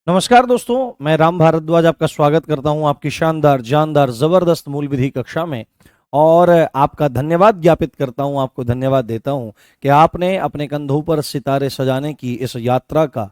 नमस्कार दोस्तों, मैं राम भारद्वाज आपका स्वागत करता हूं आपकी शानदार जानदार जबरदस्त मूल विधि कक्षा में। और आपका धन्यवाद ज्ञापित करता हूं, आपको धन्यवाद देता हूं कि आपने अपने कंधों पर सितारे सजाने की इस यात्रा का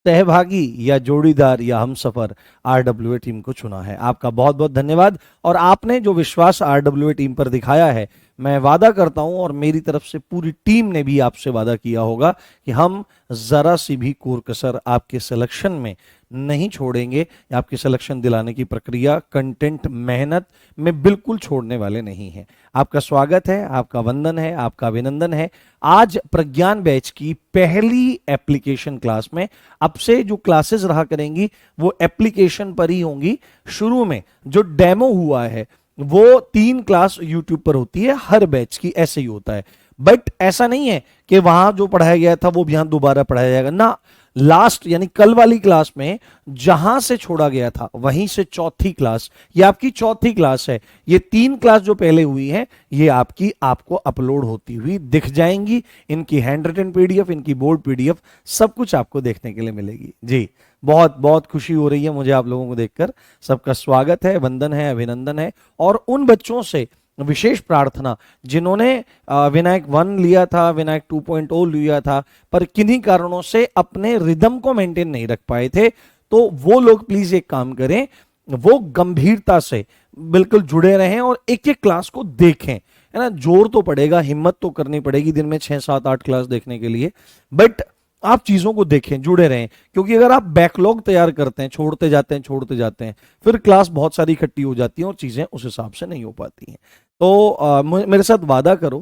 सहभागी या जोड़ीदार या हमसफर आरडब्ल्यूए टीम को चुना है। आपका बहुत बहुत धन्यवाद। और आपने जो विश्वास आरडब्ल्यूए टीम पर दिखाया है, मैं वादा करता हूं और मेरी तरफ से पूरी टीम ने भी आपसे वादा किया होगा कि हम जरा सी भी कोर कसर आपके सिलेक्शन में नहीं छोड़ेंगे। आपकी सिलेक्शन दिलाने की प्रक्रिया, कंटेंट, मेहनत में बिल्कुल छोड़ने वाले नहीं हैं। आपका स्वागत है, आपका वंदन है, आपका अभिनंदन है। आज प्रज्ञान बैच की पहली एप्लीकेशन क्लास में अब से जो क्लासेस रहा करेंगी वो एप्लीकेशन पर ही होंगी। शुरू में जो डेमो हुआ है वो 3 क्लास यूट्यूब पर होती है, हर बैच की ऐसे ही होता है। बट ऐसा नहीं है कि वहां जो पढ़ाया गया था वो भी यहां दोबारा पढ़ाया जाएगा ना। लास्ट यानी कल वाली क्लास में जहां से छोड़ा गया था वहीं से चौथी क्लास, ये आपकी चौथी क्लास है। ये 3 क्लास जो पहले हुई है ये आपको अपलोड होती हुई दिख जाएंगी। इनकी हैंड रिटन पीडीएफ, इनकी बोर्ड पीडीएफ, सब कुछ आपको देखने के लिए मिलेगी। जी, बहुत बहुत खुशी हो रही है मुझे आप लोगों को देखकर। सबका स्वागत है, वंदन है, अभिनंदन है। और उन बच्चों से विशेष प्रार्थना जिन्होंने विनायक 1 लिया था, विनायक 2.0 लिया था, पर किन्हीं कारणों से अपने रिदम को मेंटेन नहीं रख पाए थे, तो वो लोग प्लीज एक काम करें, वो गंभीरता से बिल्कुल जुड़े रहें और एक एक क्लास को देखें, है ना। जोर तो पड़ेगा, हिम्मत तो करनी पड़ेगी दिन में 6 7 8 क्लास देखने के लिए, बट आप चीजों को देखें, जुड़े रहें। क्योंकि अगर आप बैकलॉग तैयार करते हैं, छोड़ते जाते हैं, फिर क्लास बहुत सारी इकट्ठी हो जाती है और चीजें उस हिसाब से नहीं हो पाती हैं। तो मेरे साथ वादा करो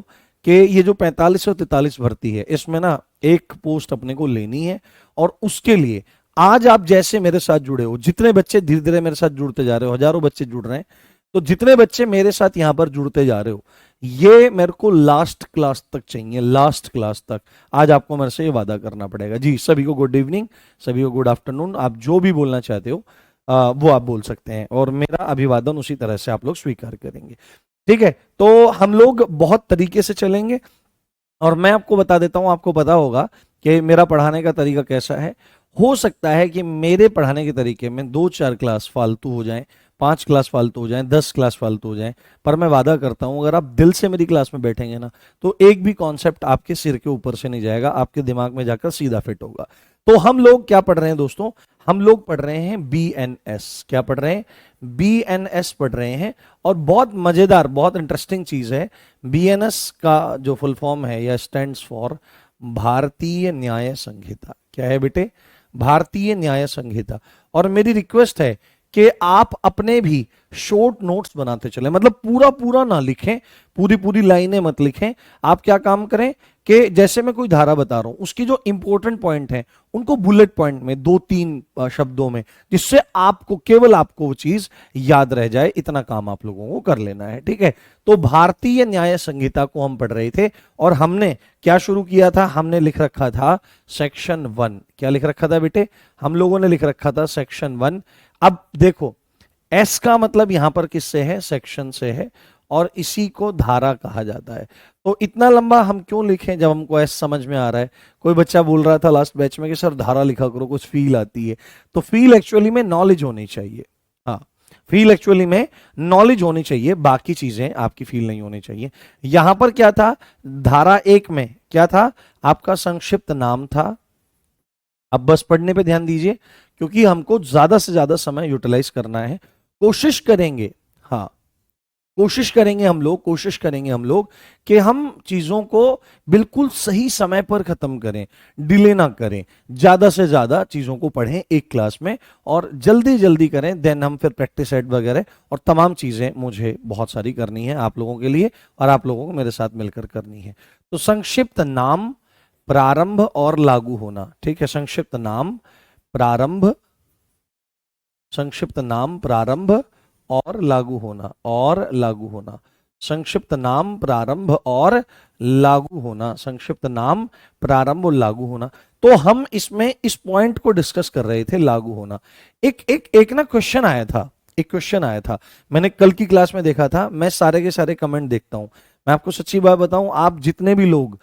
कि ये जो 45 और 43 भर्ती है इसमें ना एक पोस्ट अपने को लेनी है। और उसके लिए आज आप जैसे मेरे साथ जुड़े हो, जितने बच्चे धीरे धीरे मेरे साथ जुड़ते जा रहे हो, हजारों बच्चे जुड़ रहे हैं, तो जितने बच्चे मेरे साथ यहां पर जुड़ते जा रहे हो, ये मेरे को लास्ट क्लास तक चाहिए, लास्ट क्लास तक। आज आपको मेरे से ये वादा करना पड़ेगा। जी, सभी को गुड इवनिंग, सभी को गुड आफ्टरनून। आप जो भी बोलना चाहते हो वो आप बोल सकते हैं और मेरा अभिवादन उसी तरह से आप लोग स्वीकार करेंगे। ठीक है, तो हम लोग बहुत तरीके से चलेंगे और मैं आपको बता देता हूं, आपको पता होगा कि मेरा पढ़ाने का तरीका कैसा है। हो सकता है कि मेरे पढ़ाने के तरीके में 2 4 क्लास फालतू हो जाएं, 5 क्लास फालतू हो जाएं, 10 क्लास फालतू हो जाएं, पर मैं वादा करता हूं अगर आप दिल से मेरी क्लास में बैठेंगे ना, तो एक भी कॉन्सेप्ट आपके सिर के ऊपर से नहीं जाएगा, आपके दिमाग में जाकर सीधा फिट होगा। तो हम लोग क्या पढ़ रहे हैं दोस्तों? हम लोग पढ़ रहे हैं BNS। क्या पढ़ रहे हैं? BNS पढ़ रहे हैं। और बहुत मजेदार, बहुत इंटरेस्टिंग चीज है। BNS का जो फुल फॉर्म है या स्टैंड्स फॉर भारतीय न्याय संहिता। क्या है बेटे? भारतीय न्याय संहिता। और मेरी रिक्वेस्ट है कि आप अपने भी शॉर्ट नोट्स बनाते चलें, मतलब पूरा पूरा ना लिखें, पूरी पूरी लाइनें मत लिखें। आप क्या काम करें कि जैसे मैं कोई धारा बता रहा हूं, उसकी जो इंपॉर्टेंट पॉइंट है उनको बुलेट पॉइंट में 2 3 शब्दों में, जिससे आपको, केवल आपको वो चीज याद रह जाए, इतना काम आप लोगों को कर लेना है। ठीक है, तो भारतीय न्याय संहिता को हम पढ़ रहे थे और हमने क्या शुरू किया था? हमने लिख रखा था सेक्शन 1। क्या लिख रखा था बेटे? हम लोगों ने लिख रखा था सेक्शन 1। अब देखो, एस का मतलब यहां पर किससे है? सेक्शन से है, और इसी को धारा कहा जाता है। तो इतना लंबा हम क्यों लिखें जब हमको एस समझ में आ रहा है? कोई बच्चा बोल रहा था लास्ट बैच में कि सर धारा लिखा करो, कुछ फील आती है। तो फील एक्चुअली में नॉलेज होनी चाहिए। हाँ, फील एक्चुअली में नॉलेज होनी चाहिए, बाकी चीजें आपकी फील नहीं होनी चाहिए। यहां पर क्या था? धारा 1 में क्या था? आपका संक्षिप्त नाम था। अब बस पढ़ने पे ध्यान दीजिए, क्योंकि हमको ज्यादा से ज्यादा समय यूटिलाइज करना है। कोशिश करेंगे, हाँ, कोशिश करेंगे हम लोग कि हम चीजों को बिल्कुल सही समय पर खत्म करें, डिले ना करें, ज्यादा से ज्यादा चीजों को पढ़ें एक क्लास में और जल्दी जल्दी करें। देन हम फिर प्रैक्टिस सेट वगैरह और तमाम चीजें मुझे बहुत सारी करनी है आप लोगों के लिए, और आप लोगों को मेरे साथ मिलकर करनी है। तो संक्षिप्त नाम, प्रारंभ और लागू होना। ठीक है, संक्षिप्त नाम, प्रारंभ, संक्षिप्त नाम, प्रारंभ और लागू होना, और लागू होना। संक्षिप्त नाम, प्रारंभ और लागू होना, संक्षिप्त नाम, प्रारंभ और लागू होना। तो हम इसमें इस पॉइंट को डिस्कस कर रहे थे, लागू होना। एक एक एक ना क्वेश्चन आया था, एक क्वेश्चन आया था, मैंने कल की क्लास में देखा था। मैं सारे के सारे कमेंट देखता हूं। मैं आपको सच्ची बात बताऊं, आप जितने भी लोग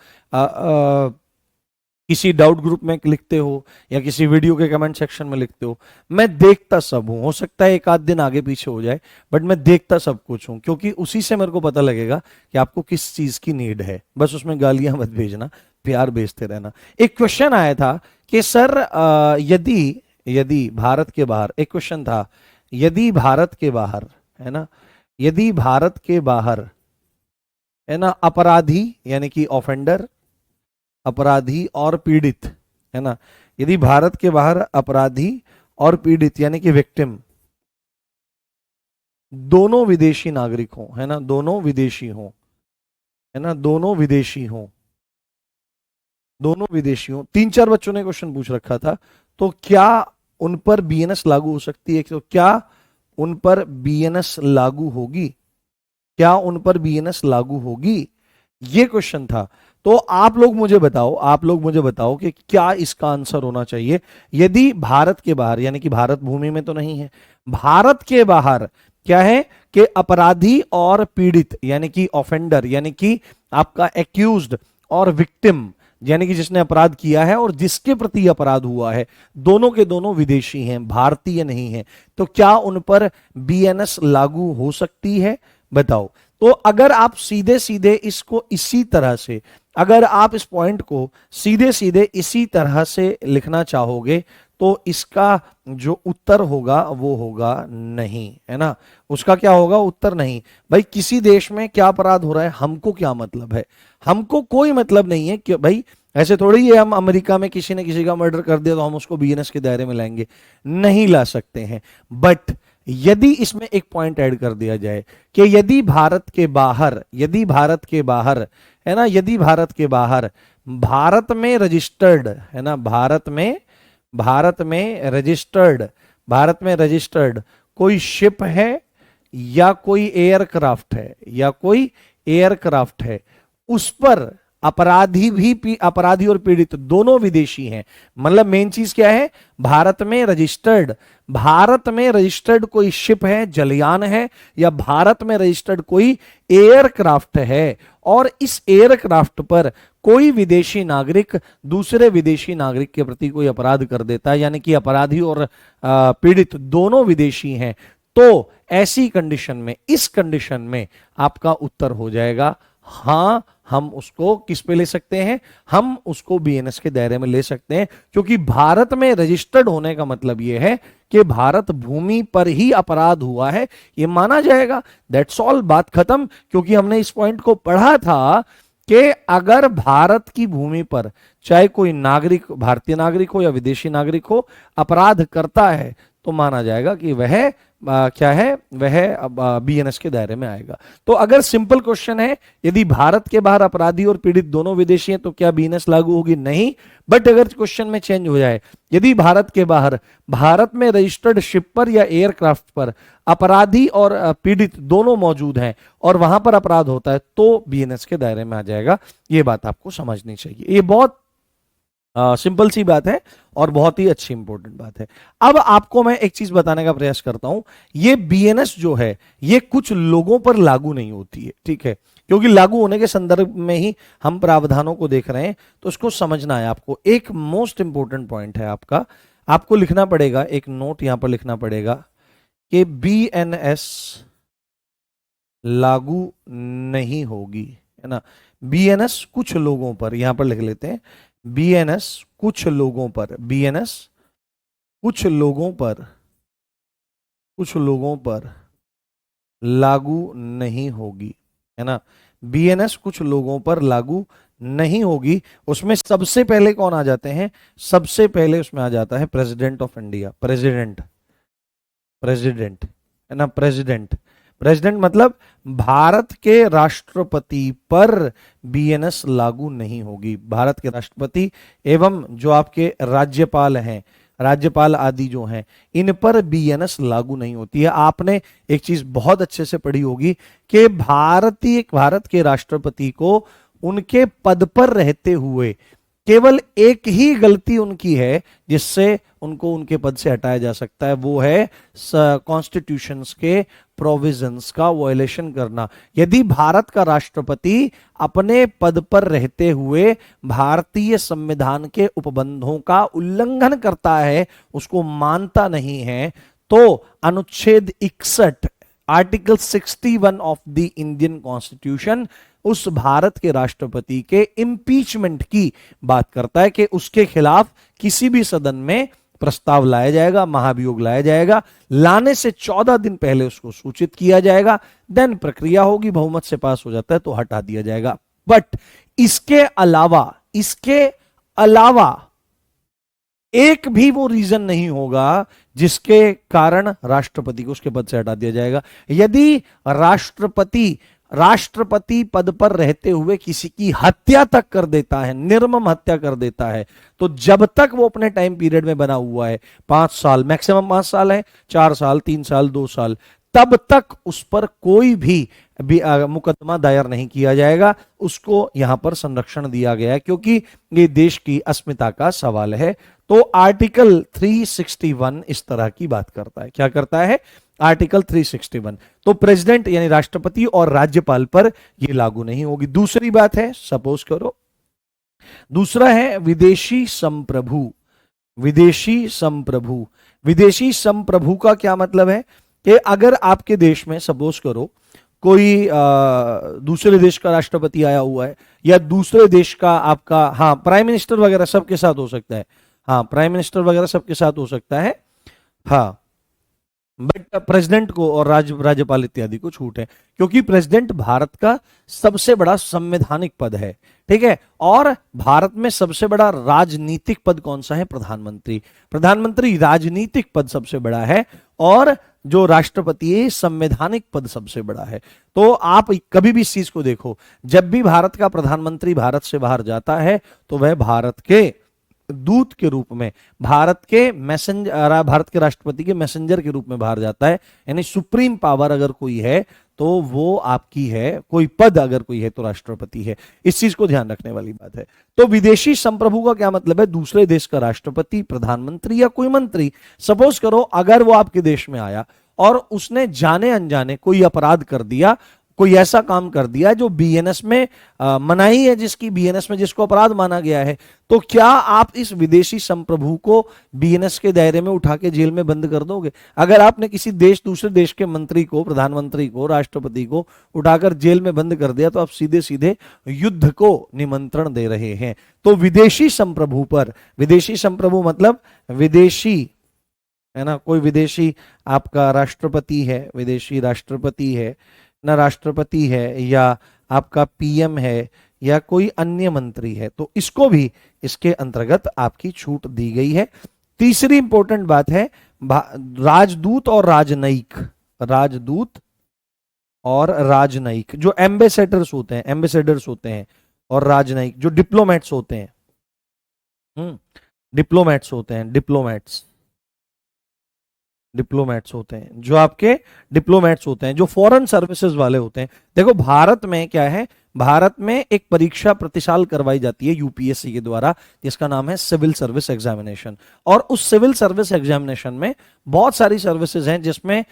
किसी डाउट ग्रुप में लिखते हो या किसी वीडियो के कमेंट सेक्शन में लिखते हो, मैं देखता सब हूं। हो सकता है एक आध दिन आगे पीछे हो जाए, बट मैं देखता सब कुछ हूं, क्योंकि उसी से मेरे को पता लगेगा कि आपको किस चीज की नीड है। बस उसमें गालियां मत भेजना, प्यार भेजते रहना। एक क्वेश्चन आया था कि सर यदि यदि भारत के बाहर, एक क्वेश्चन था, यदि भारत के बाहर, है ना, यदि भारत के बाहर, है ना, अपराधी यानी कि ऑफेंडर, अपराधी और पीड़ित, है ना, यदि भारत के बाहर अपराधी और पीड़ित यानी कि विक्टिम दोनों विदेशी नागरिक हों, है ना, दोनों विदेशी हों, है ना, दोनों विदेशी हों, दोनों विदेशी हों, 3-4 बच्चों ने क्वेश्चन पूछ रखा था, तो क्या उन पर बीएनएस लागू हो सकती है? तो क्या उन पर बीएनएस लागू होगी? क्या उन पर बीएनएस लागू होगी? ये क्वेश्चन था। तो आप लोग मुझे बताओ, आप लोग मुझे बताओ कि क्या इसका आंसर होना चाहिए। यदि भारत के बाहर, यानी कि भारत भूमि में तो नहीं है, भारत के बाहर क्या है कि अपराधी और पीड़ित यानी कि ऑफेंडर यानी कि आपका एक्यूज्ड और विक्टिम यानी कि जिसने अपराध किया है और जिसके प्रति अपराध हुआ है, दोनों के दोनों विदेशी हैं, भारतीय नहीं है, तो क्या उन पर बीएनएस लागू हो सकती है? बताओ। तो अगर आप सीधे सीधे इसको इसी तरह से, अगर आप इस पॉइंट को सीधे सीधे इसी तरह से लिखना चाहोगे, तो इसका जो उत्तर होगा वो होगा नहीं, है ना। उसका क्या होगा? उत्तर नहीं। भाई किसी देश में क्या अपराध हो रहा है हमको क्या मतलब है? हमको कोई मतलब नहीं है कि भाई ऐसे थोड़ी है हम अमेरिका में किसी ने किसी का मर्डर कर दिया तो हम उसको बीएनएस के दायरे में लाएंगे, नहीं ला सकते हैं। बट यदि इसमें एक पॉइंट ऐड कर दिया जाए कि यदि भारत के बाहर, यदि भारत के बाहर, है ना, यदि भारत के बाहर भारत में रजिस्टर्ड, है ना, भारत में रजिस्टर्ड, भारत में रजिस्टर्ड कोई शिप है या कोई एयरक्राफ्ट है, या कोई एयरक्राफ्ट है, उस पर अपराधी और पीड़ित दोनों विदेशी हैं। मतलब मेन चीज क्या है? भारत में रजिस्टर्ड कोई शिप है, जलयान है, या भारत में रजिस्टर्ड कोई एयरक्राफ्ट है, और इस एयरक्राफ्ट पर कोई विदेशी नागरिक दूसरे विदेशी नागरिक के प्रति कोई अपराध कर देता है, यानी कि अपराधी और पीड़ित दोनों विदेशी हैं, तो ऐसी कंडीशन में, इस कंडीशन में आपका उत्तर हो जाएगा हां, हम उसको किस पे ले सकते हैं? हम उसको बीएनएस के दायरे में ले सकते हैं, क्योंकि भारत में रजिस्टर्ड होने का मतलब यह है कि भारत भूमि पर ही अपराध हुआ है, यह माना जाएगा। दैट्स ऑल, बात खत्म। क्योंकि हमने इस पॉइंट को पढ़ा था कि अगर भारत की भूमि पर चाहे कोई नागरिक, भारतीय नागरिक हो या विदेशी नागरिक हो, अपराध करता है तो माना जाएगा कि वह क्या है, वह बीएनएस के दायरे में आएगा। तो अगर सिंपल क्वेश्चन है, यदि भारत के बाहर अपराधी और पीड़ित दोनों विदेशी हैं, तो क्या बीएनएस लागू होगी? नहीं। बट अगर क्वेश्चन में चेंज हो जाए, यदि भारत के बाहर भारत में रजिस्टर्ड शिप पर या एयरक्राफ्ट पर अपराधी और पीड़ित दोनों मौजूद हैं और वहां पर अपराध होता है, तो बीएनएस के दायरे में आ जाएगा। ये बात आपको समझनी चाहिए। ये बहुत सिंपल सी बात है और बहुत ही अच्छी इंपॉर्टेंट बात है। अब आपको मैं एक चीज बताने का प्रयास करता हूं। ये बीएनएस जो है ये कुछ लोगों पर लागू नहीं होती है, ठीक है, क्योंकि लागू होने के संदर्भ में ही हम प्रावधानों को देख रहे हैं, तो उसको समझना है आपको। एक मोस्ट इंपॉर्टेंट पॉइंट है आपका, आपको लिखना पड़ेगा, एक नोट यहां पर लिखना पड़ेगा कि बीएनएस लागू नहीं होगी, है ना। बीएनएस कुछ लोगों पर, यहां पर लिख लेते हैं, बीएनएस कुछ लोगों पर, बीएनएस कुछ लोगों पर, कुछ लोगों पर लागू नहीं होगी, है ना। बीएनएस कुछ लोगों पर लागू नहीं होगी। उसमें सबसे पहले कौन आ जाते हैं? सबसे पहले उसमें आ जाता है president of India, president, president, है ना, प्रेसिडेंट। प्रेसिडेंट मतलब भारत के राष्ट्रपति पर बीएनएस लागू नहीं होगी। भारत के राष्ट्रपति एवं जो आपके राज्यपाल हैं, राज्यपाल आदि जो हैं, इन पर बीएनएस लागू नहीं होती है। आपने एक चीज बहुत अच्छे से पढ़ी होगी कि भारत के राष्ट्रपति को उनके पद पर रहते हुए केवल एक ही गलती उनकी है जिससे उनको उनके पद से हटाया जा सकता है, वो है कॉन्स्टिट्यूशंस के प्रोविजंस का वायलेशन करना। यदि भारत का राष्ट्रपति अपने पद पर रहते हुए भारतीय संविधान के उपबंधों का उल्लंघन करता है, उसको मानता नहीं है, तो अनुच्छेद 61 article 61 of the Indian constitution उस भारत के राष्ट्रपति के इम्पीचमेंट की बात करता है कि उसके खिलाफ किसी भी सदन में प्रस्ताव लाया जाएगा, महाभियोग लाया जाएगा, लाने से 14 दिन पहले उसको सूचित किया जाएगा, देन प्रक्रिया होगी, बहुमत से पास हो जाता है तो हटा दिया जाएगा। बट इसके अलावा एक भी वो रीजन नहीं होगा जिसके कारण राष्ट्रपति को उसके पद से हटा दिया जाएगा। यदि राष्ट्रपति पद पर रहते हुए किसी की हत्या तक कर देता है, निर्मम हत्या कर देता है, तो जब तक वो अपने टाइम पीरियड में बना हुआ है, 5 साल मैक्सिमम 5 साल है, 4 साल, 3 साल, 2 साल, तब तक उस पर कोई भी मुकदमा दायर नहीं किया जाएगा। उसको यहां पर संरक्षण दिया गया है क्योंकि ये देश की अस्मिता का सवाल है। तो आर्टिकल 361 इस तरह की बात करता है। क्या करता है? आर्टिकल 361 तो प्रेसिडेंट यानी राष्ट्रपति और राज्यपाल पर यह लागू नहीं होगी। दूसरी बात है, सपोज करो, दूसरा है विदेशी संप्रभु। विदेशी संप्रभु का क्या मतलब है कि अगर आपके देश में सपोज करो कोई दूसरे देश का राष्ट्रपति आया हुआ है, या दूसरे देश का आपका, हाँ, प्राइम मिनिस्टर वगैरह सबके साथ हो सकता है, हाँ, प्राइम मिनिस्टर वगैरह सबके साथ हो सकता है, हाँ, बट प्रेसिडेंट को और राज्यपाल इत्यादि को छूट है, क्योंकि प्रेसिडेंट भारत का सबसे बड़ा संवैधानिक पद है, ठीक है। और भारत में सबसे बड़ा राजनीतिक पद कौन सा है? प्रधानमंत्री राजनीतिक पद सबसे बड़ा है, और जो राष्ट्रपति है संवैधानिक पद सबसे बड़ा है। तो आप कभी भी इस चीज को देखो, जब भी भारत का प्रधानमंत्री भारत से बाहर जाता है तो वह भारत के दूत के रूप में, भारत के राष्ट्रपति के मैसेंजर के रूप में बाहर जाता है। यानी सुप्रीम पावर अगर कोई है तो वो आपकी है, कोई पद अगर कोई है तो राष्ट्रपति है। इस चीज को ध्यान रखने वाली बात है। तो विदेशी संप्रभु का क्या मतलब है? दूसरे देश का राष्ट्रपति, प्रधानमंत्री या कोई मंत्री, सपोज करो अगर वो आपके देश में आया और उसने जाने अनजाने कोई अपराध कर दिया, कोई ऐसा काम कर दिया जो बीएनएस में मनाही है, बीएनएस में जिसको अपराध माना गया है, तो क्या आप इस विदेशी संप्रभु को बीएनएस के दायरे में उठा के जेल में बंद कर दोगे? अगर आपने किसी दूसरे देश के मंत्री को, प्रधानमंत्री को, राष्ट्रपति को उठाकर जेल में बंद कर दिया तो आप सीधे सीधे युद्ध को निमंत्रण दे रहे हैं। तो विदेशी संप्रभु पर, विदेशी संप्रभु मतलब विदेशी है ना, कोई विदेशी आपका राष्ट्रपति है, विदेशी राष्ट्रपति है ना, राष्ट्रपति है या आपका पीएम है या कोई अन्य मंत्री है, तो इसको भी इसके अंतर्गत आपकी छूट दी गई है। तीसरी इंपॉर्टेंट बात है राजदूत और राजनयिक। राजदूत और राजनयिक जो एम्बेसडर्स होते हैं और राजनयिक जो डिप्लोमेट्स होते हैं, डिप्लोमेट्स होते हैं, जो आपके डिप्लोमेट्स होते हैं, जो फॉरेन सर्विसेज वाले होते हैं। देखो भारत में क्या है, भारत में एक परीक्षा प्रति साल करवाई जाती है यूपीएससी के द्वारा, जिसका नाम है सिविल सर्विस एग्जामिनेशन। और उस सिविल सर्विस एग्जामिनेशन में बहुत सारी सर्विसेज हैं, जिसमें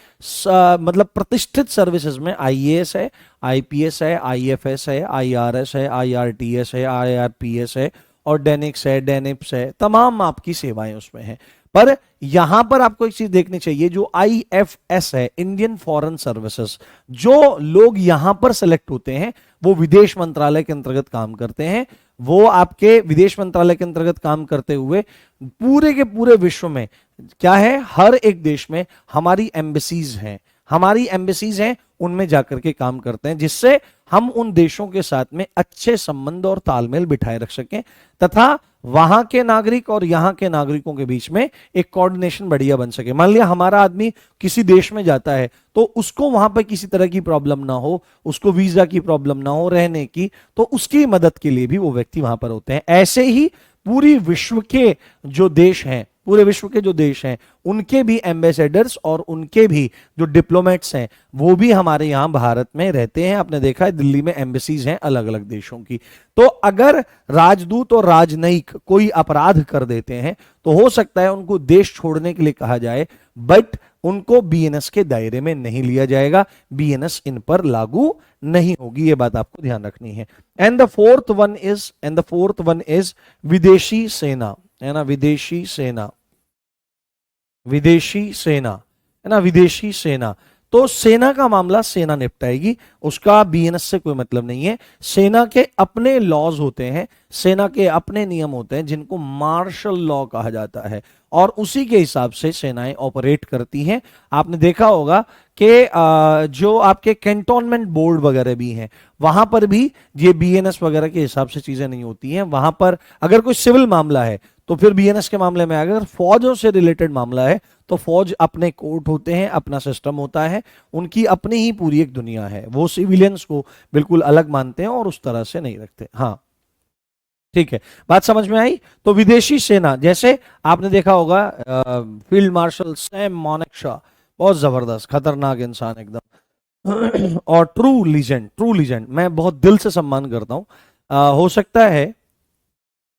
मतलब प्रतिष्ठित सर्विसेज में आईएएस है, आईपीएस है, आईएफएस है, आईआरएस है, आईआरटीएस है, आईआरपीएस है, और डेनिक्स है, डेनिप्स है, तमाम आपकी सेवाएं उसमें हैं। पर यहां पर आपको एक चीज देखनी चाहिए, जो आईएफएस है, इंडियन फॉरेन सर्विसेज, जो लोग यहां पर सेलेक्ट होते हैं वो विदेश मंत्रालय के अंतर्गत काम करते हैं। वो आपके विदेश मंत्रालय के अंतर्गत काम करते हुए पूरे के पूरे विश्व में क्या है, हर एक देश में हमारी एम्बेसीज हैं, उनमें जाकर के काम करते हैं, जिससे हम उन देशों के साथ में अच्छे संबंध और तालमेल बिठाए रख सकें, तथा वहां के नागरिक और यहां के नागरिकों के बीच में एक कोऑर्डिनेशन बढ़िया बन सके। मान लिया हमारा आदमी किसी देश में जाता है तो उसको वहां पर किसी तरह की प्रॉब्लम ना हो, उसको वीजा की प्रॉब्लम ना हो, रहने की, तो उसकी मदद के लिए भी वो व्यक्ति वहां पर होते हैं। ऐसे ही पूरी विश्व के जो देश हैं, पूरे विश्व के जो देश हैं उनके भी एम्बेसडर्स और उनके भी जो डिप्लोमेट्स हैं वो भी हमारे यहाँ भारत में रहते हैं। आपने देखा है दिल्ली में एम्बेसीज हैं अलग अलग देशों की। तो अगर राजदूत और राजनयिक कोई अपराध कर देते हैं तो हो सकता है उनको देश छोड़ने के लिए कहा जाए, बट उनको बीएनएस के दायरे में नहीं लिया जाएगा, बीएनएस इन पर लागू नहीं होगी। ये बात आपको ध्यान रखनी है। And the fourth one is विदेशी सेना, है ना, विदेशी सेना, विदेशी सेना, है ना, विदेशी सेना। तो सेना का मामला सेना निपटाएगी, उसका बीएनएस से कोई मतलब नहीं है। सेना के अपने लॉज होते हैं, सेना के अपने नियम होते हैं जिनको मार्शल लॉ कहा जाता है, और उसी के हिसाब से सेनाएं ऑपरेट करती हैं। आपने देखा होगा कि जो आपके कैंटोनमेंट बोर्ड वगैरह भी हैं वहां पर भी ये बीएनएस वगैरह के हिसाब से चीजें नहीं होती हैं। वहां पर अगर कोई सिविल मामला है तो फिर बीएनएस के मामले में, अगर फौजों से रिलेटेड मामला है तो फौज अपने कोर्ट होते हैं, अपना सिस्टम होता है, उनकी अपनी ही पूरी एक दुनिया है, वो सिविलियंस को बिल्कुल अलग मानते हैं और उस तरह से नहीं रखते। हाँ ठीक है, बात समझ में आई। तो विदेशी सेना, जैसे आपने देखा होगा फील्ड मार्शल सैम मानेकशॉ, बहुत जबरदस्त खतरनाक इंसान एकदम और ट्रू लीजेंड, मैं बहुत दिल से सम्मान करता हूं।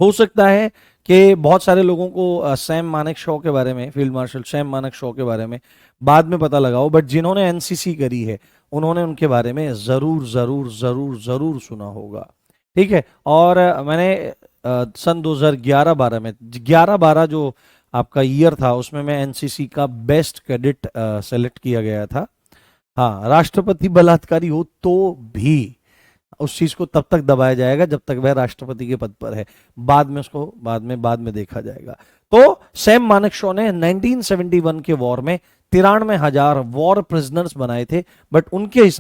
हो सकता है कि बहुत सारे लोगों को सैम मानेकशॉ के बारे में, फील्ड मार्शल सैम मानेकशॉ के बारे में बाद में पता लगा हो, बट जिन्होंने एनसीसी करी है उन्होंने उनके बारे में जरूर जरूर जरूर जरूर सुना होगा। ठीक है, और मैंने सन 2011-12 में, 11-12 जो आपका ईयर था उसमें मैं एनसीसी का बेस्ट कैडेट सेलेक्ट किया गया था। हाँ, राष्ट्रपति बलात्कारी हो तो भी उस चीज को तब तक दबाया जाएगा जब तक वह राष्ट्रपति के पद पर है, बाद में उसको बाद में देखा जाएगा। तो सैम मानेकशॉ ने 1971 के वॉर में 93,000 वॉर प्रिजनर्स बनाए थे, बट उनके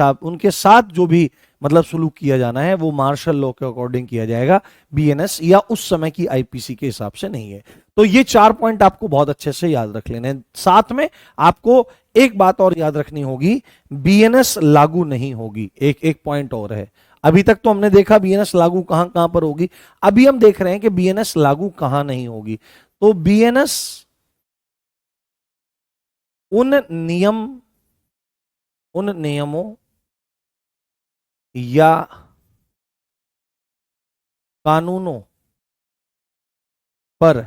साथ जो भी मतलब सुलूक किया जाना है वो मार्शल लॉ के अकॉर्डिंग किया जाएगा, बीएनएस या उस समय की आईपीसी के हिसाब से नहीं है। तो ये 4 पॉइंट आपको बहुत अच्छे से याद रख लेने। साथ में आपको एक बात और याद रखनी होगी, बीएनएस लागू नहीं होगी। एक पॉइंट और है, अभी तक तो हमने देखा बीएनएस लागू कहां कहां पर होगी, अभी हम देख रहे हैं कि बीएनएस लागू कहां नहीं होगी। तो बीएनएस उन नियमों या कानूनों पर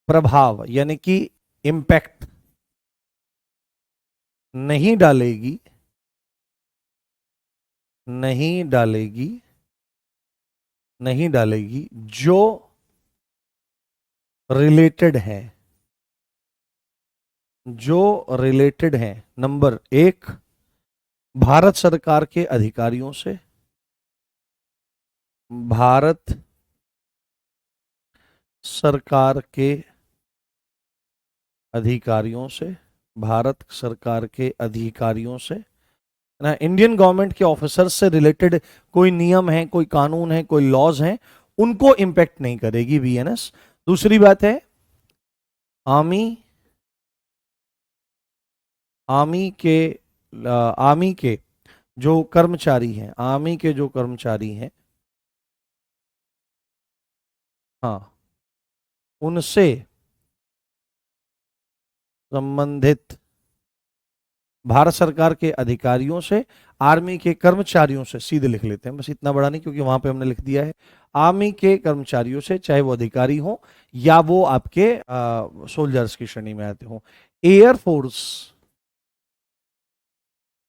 प्रभाव यानी कि इंपैक्ट नहीं डालेगी जो रिलेटेड है नंबर 1 भारत सरकार के अधिकारियों से, भारत सरकार के अधिकारियों से ना, इंडियन गवर्नमेंट के ऑफिसर्स से रिलेटेड कोई नियम है, कोई कानून है, कोई लॉज हैं, उनको इंपैक्ट नहीं करेगी बीएनएस। दूसरी बात है आर्मी के जो कर्मचारी हैं, हाँ, उनसे संबंधित भारत सरकार के अधिकारियों से, आर्मी के कर्मचारियों से, सीधे लिख लेते हैं, बस इतना बड़ा नहीं क्योंकि वहां पे हमने लिख दिया है, आर्मी के कर्मचारियों से, चाहे वो अधिकारी हो या वो आपके सोल्जर्स की श्रेणी में आते हो,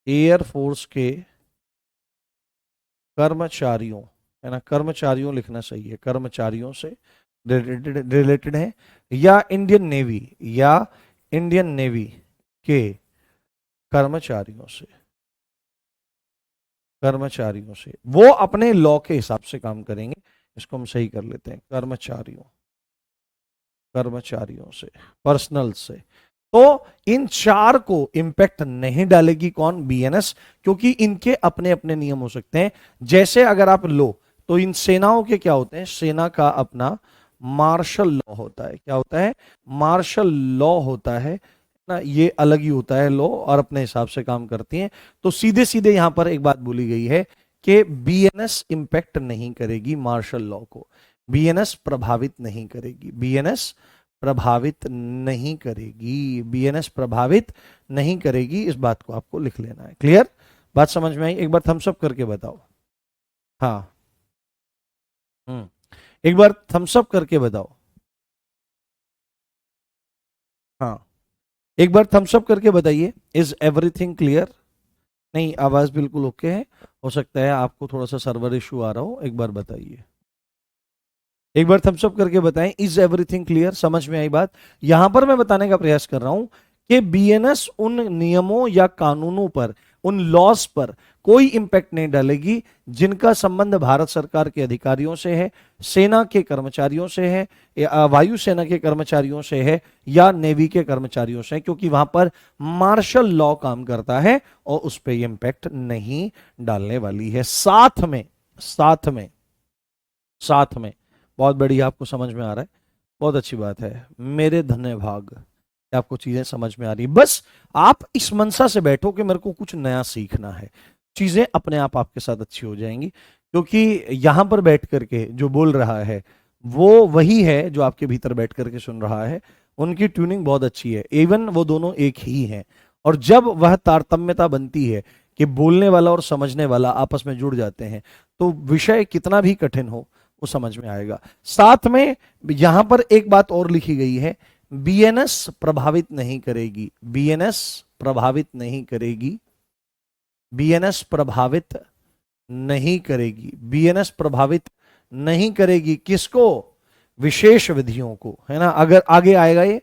एयरफोर्स के कर्मचारियों, है ना, कर्मचारियों लिखना सही है, कर्मचारियों से रिलेटेड है, या इंडियन नेवी के कर्मचारियों से वो अपने लॉ के हिसाब से काम करेंगे। इसको हम सही कर लेते हैं, कर्मचारियों से, पर्सनल से। तो इन 4 को इंपैक्ट नहीं डालेगी कौन, बीएनएस, क्योंकि इनके अपने अपने नियम हो सकते हैं। जैसे अगर आप लो तो इन सेनाओं के क्या होते हैं, सेना का अपना मार्शल लॉ होता है। क्या होता है, मार्शल लॉ होता है ना, ये अलग ही होता है लॉ, और अपने हिसाब से काम करती हैं। तो सीधे सीधे यहां पर एक बात बोली गई है कि बीएनएस इंपैक्ट नहीं करेगी मार्शल लॉ को, बीएनएस प्रभावित नहीं करेगी, बीएनएस प्रभावित नहीं करेगी, बीएनएस प्रभावित नहीं करेगी। इस बात को आपको लिख लेना है। क्लियर? बात समझ में आई? एक बार थम्स अप करके बताओ। हाँ, एक बार थम्स अप करके बताओ। हाँ, एक बार थम्स अप करके बताइए। Is everything clear? नहीं, आवाज बिल्कुल ओके है। हो सकता है आपको थोड़ा सा सर्वर इशू आ रहा हो, एक बार बताइए। एक बार थम्स अप करके बताएं, इज एवरीथिंग क्लियर? समझ में आई बात? यहां पर मैं बताने का प्रयास कर रहा हूं कि बीएनएस उन नियमों या कानूनों पर, उन लॉस पर कोई इंपैक्ट नहीं डालेगी जिनका संबंध भारत सरकार के अधिकारियों से है, सेना के कर्मचारियों से है, या वायुसेना के कर्मचारियों से है, या नेवी के कर्मचारियों से है, क्योंकि वहां पर मार्शल लॉ काम करता है और उस पर इंपैक्ट नहीं डालने वाली है। साथ में बहुत बढ़िया, आपको समझ में आ रहा है, बहुत अच्छी बात है। मेरे धन्य भाग कि आपको चीजें समझ में आ रही। बस आप इस मनसा से बैठो कि मेरे को कुछ नया सीखना है, चीजें अपने आप आपके साथ अच्छी हो जाएंगी। क्योंकि यहां पर बैठ करके जो बोल रहा है वो वही है जो आपके भीतर बैठ करके सुन रहा है। उनकी ट्यूनिंग बहुत अच्छी है, इवन वो दोनों एक ही हैं। और जब वह तारतम्यता बनती है कि बोलने वाला और समझने वाला आपस में जुड़ जाते हैं, तो विषय कितना भी कठिन हो वो समझ में आएगा। साथ में यहां पर एक बात और लिखी गई है, बीएनएस प्रभावित नहीं करेगी, बीएनएस प्रभावित नहीं करेगी, बीएनएस प्रभावित नहीं करेगी, बीएनएस प्रभावित नहीं करेगी। किसको? विशेष विधियों को, है ना। अगर आगे आएगा ये,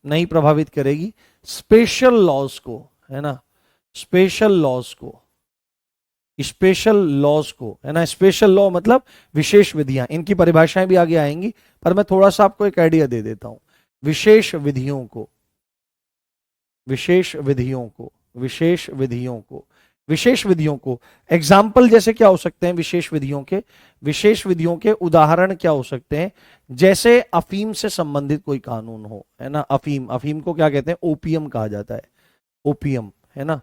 नहीं प्रभावित करेगी स्पेशल लॉज को, है ना, स्पेशल लॉज को, स्पेशल लॉज को, है ना। स्पेशल लॉ मतलब विशेष विधियां, इनकी परिभाषाएं भी आगे आएंगी, पर मैं थोड़ा सा आपको एक आइडिया दे देता हूं। विशेष विधियों को, विशेष विधियों को, विशेष विधियों को, विशेष विधियों को एग्जाम्पल जैसे क्या हो सकते हैं? विशेष विधियों के, विशेष विधियों के उदाहरण क्या हो सकते हैं? जैसे अफीम से संबंधित कोई कानून हो, है ना। अफीम, अफीम को क्या कहते हैं? ओपीएम कहा जाता है, ओपीएम, है ना।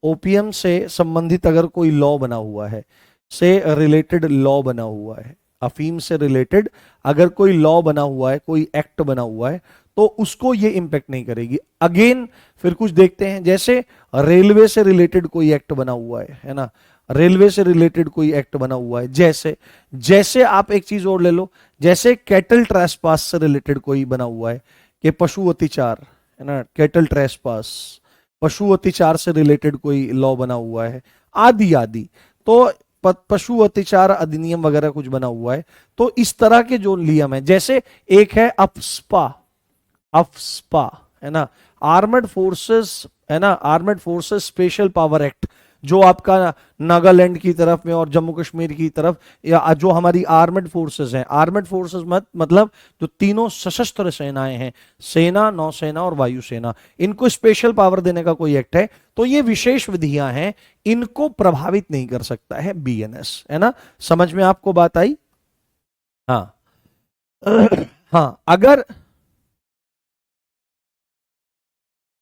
ओपीएम से संबंधित अगर कोई लॉ बना हुआ है, से रिलेटेड लॉ बना हुआ है, अफीम से रिलेटेड अगर कोई लॉ बना हुआ है, कोई एक्ट बना हुआ है, तो उसको ये इंपैक्ट नहीं करेगी। अगेन फिर कुछ देखते हैं, जैसे रेलवे से रिलेटेड कोई एक्ट बना हुआ है ना, रेलवे से रिलेटेड कोई एक्ट बना हुआ है। जैसे जैसे आप एक चीज और ले लो, जैसे कैटल ट्रेसपास से रिलेटेड कोई बना हुआ है कि पशु अत्याचार, है ना, कैटल ट्रेसपास, पशु अत्याचार से रिलेटेड कोई लॉ बना हुआ है, आदि आदि। तो पशु अत्याचार अधिनियम वगैरह कुछ बना हुआ है। तो इस तरह के जो नियम है, जैसे एक है अफस्पा, अफस्पा, है ना, आर्मड फोर्सेस, है ना, armed forces special power act, जो आपका नागालैंड की तरफ में और जम्मू कश्मीर की तरफ, या जो हमारी आर्मड फोर्सेस हैं, आर्मड फोर्सेस मतलब जो तीनों सशस्त्र सेनाएं हैं, सेना, नौसेना और वायुसेना, इनको स्पेशल पावर देने का कोई एक्ट है। तो ये विशेष विधियां हैं, इनको प्रभावित नहीं कर सकता है बीएनएस, है ना। समझ में आपको बात आई? हाँ हाँ, अगर,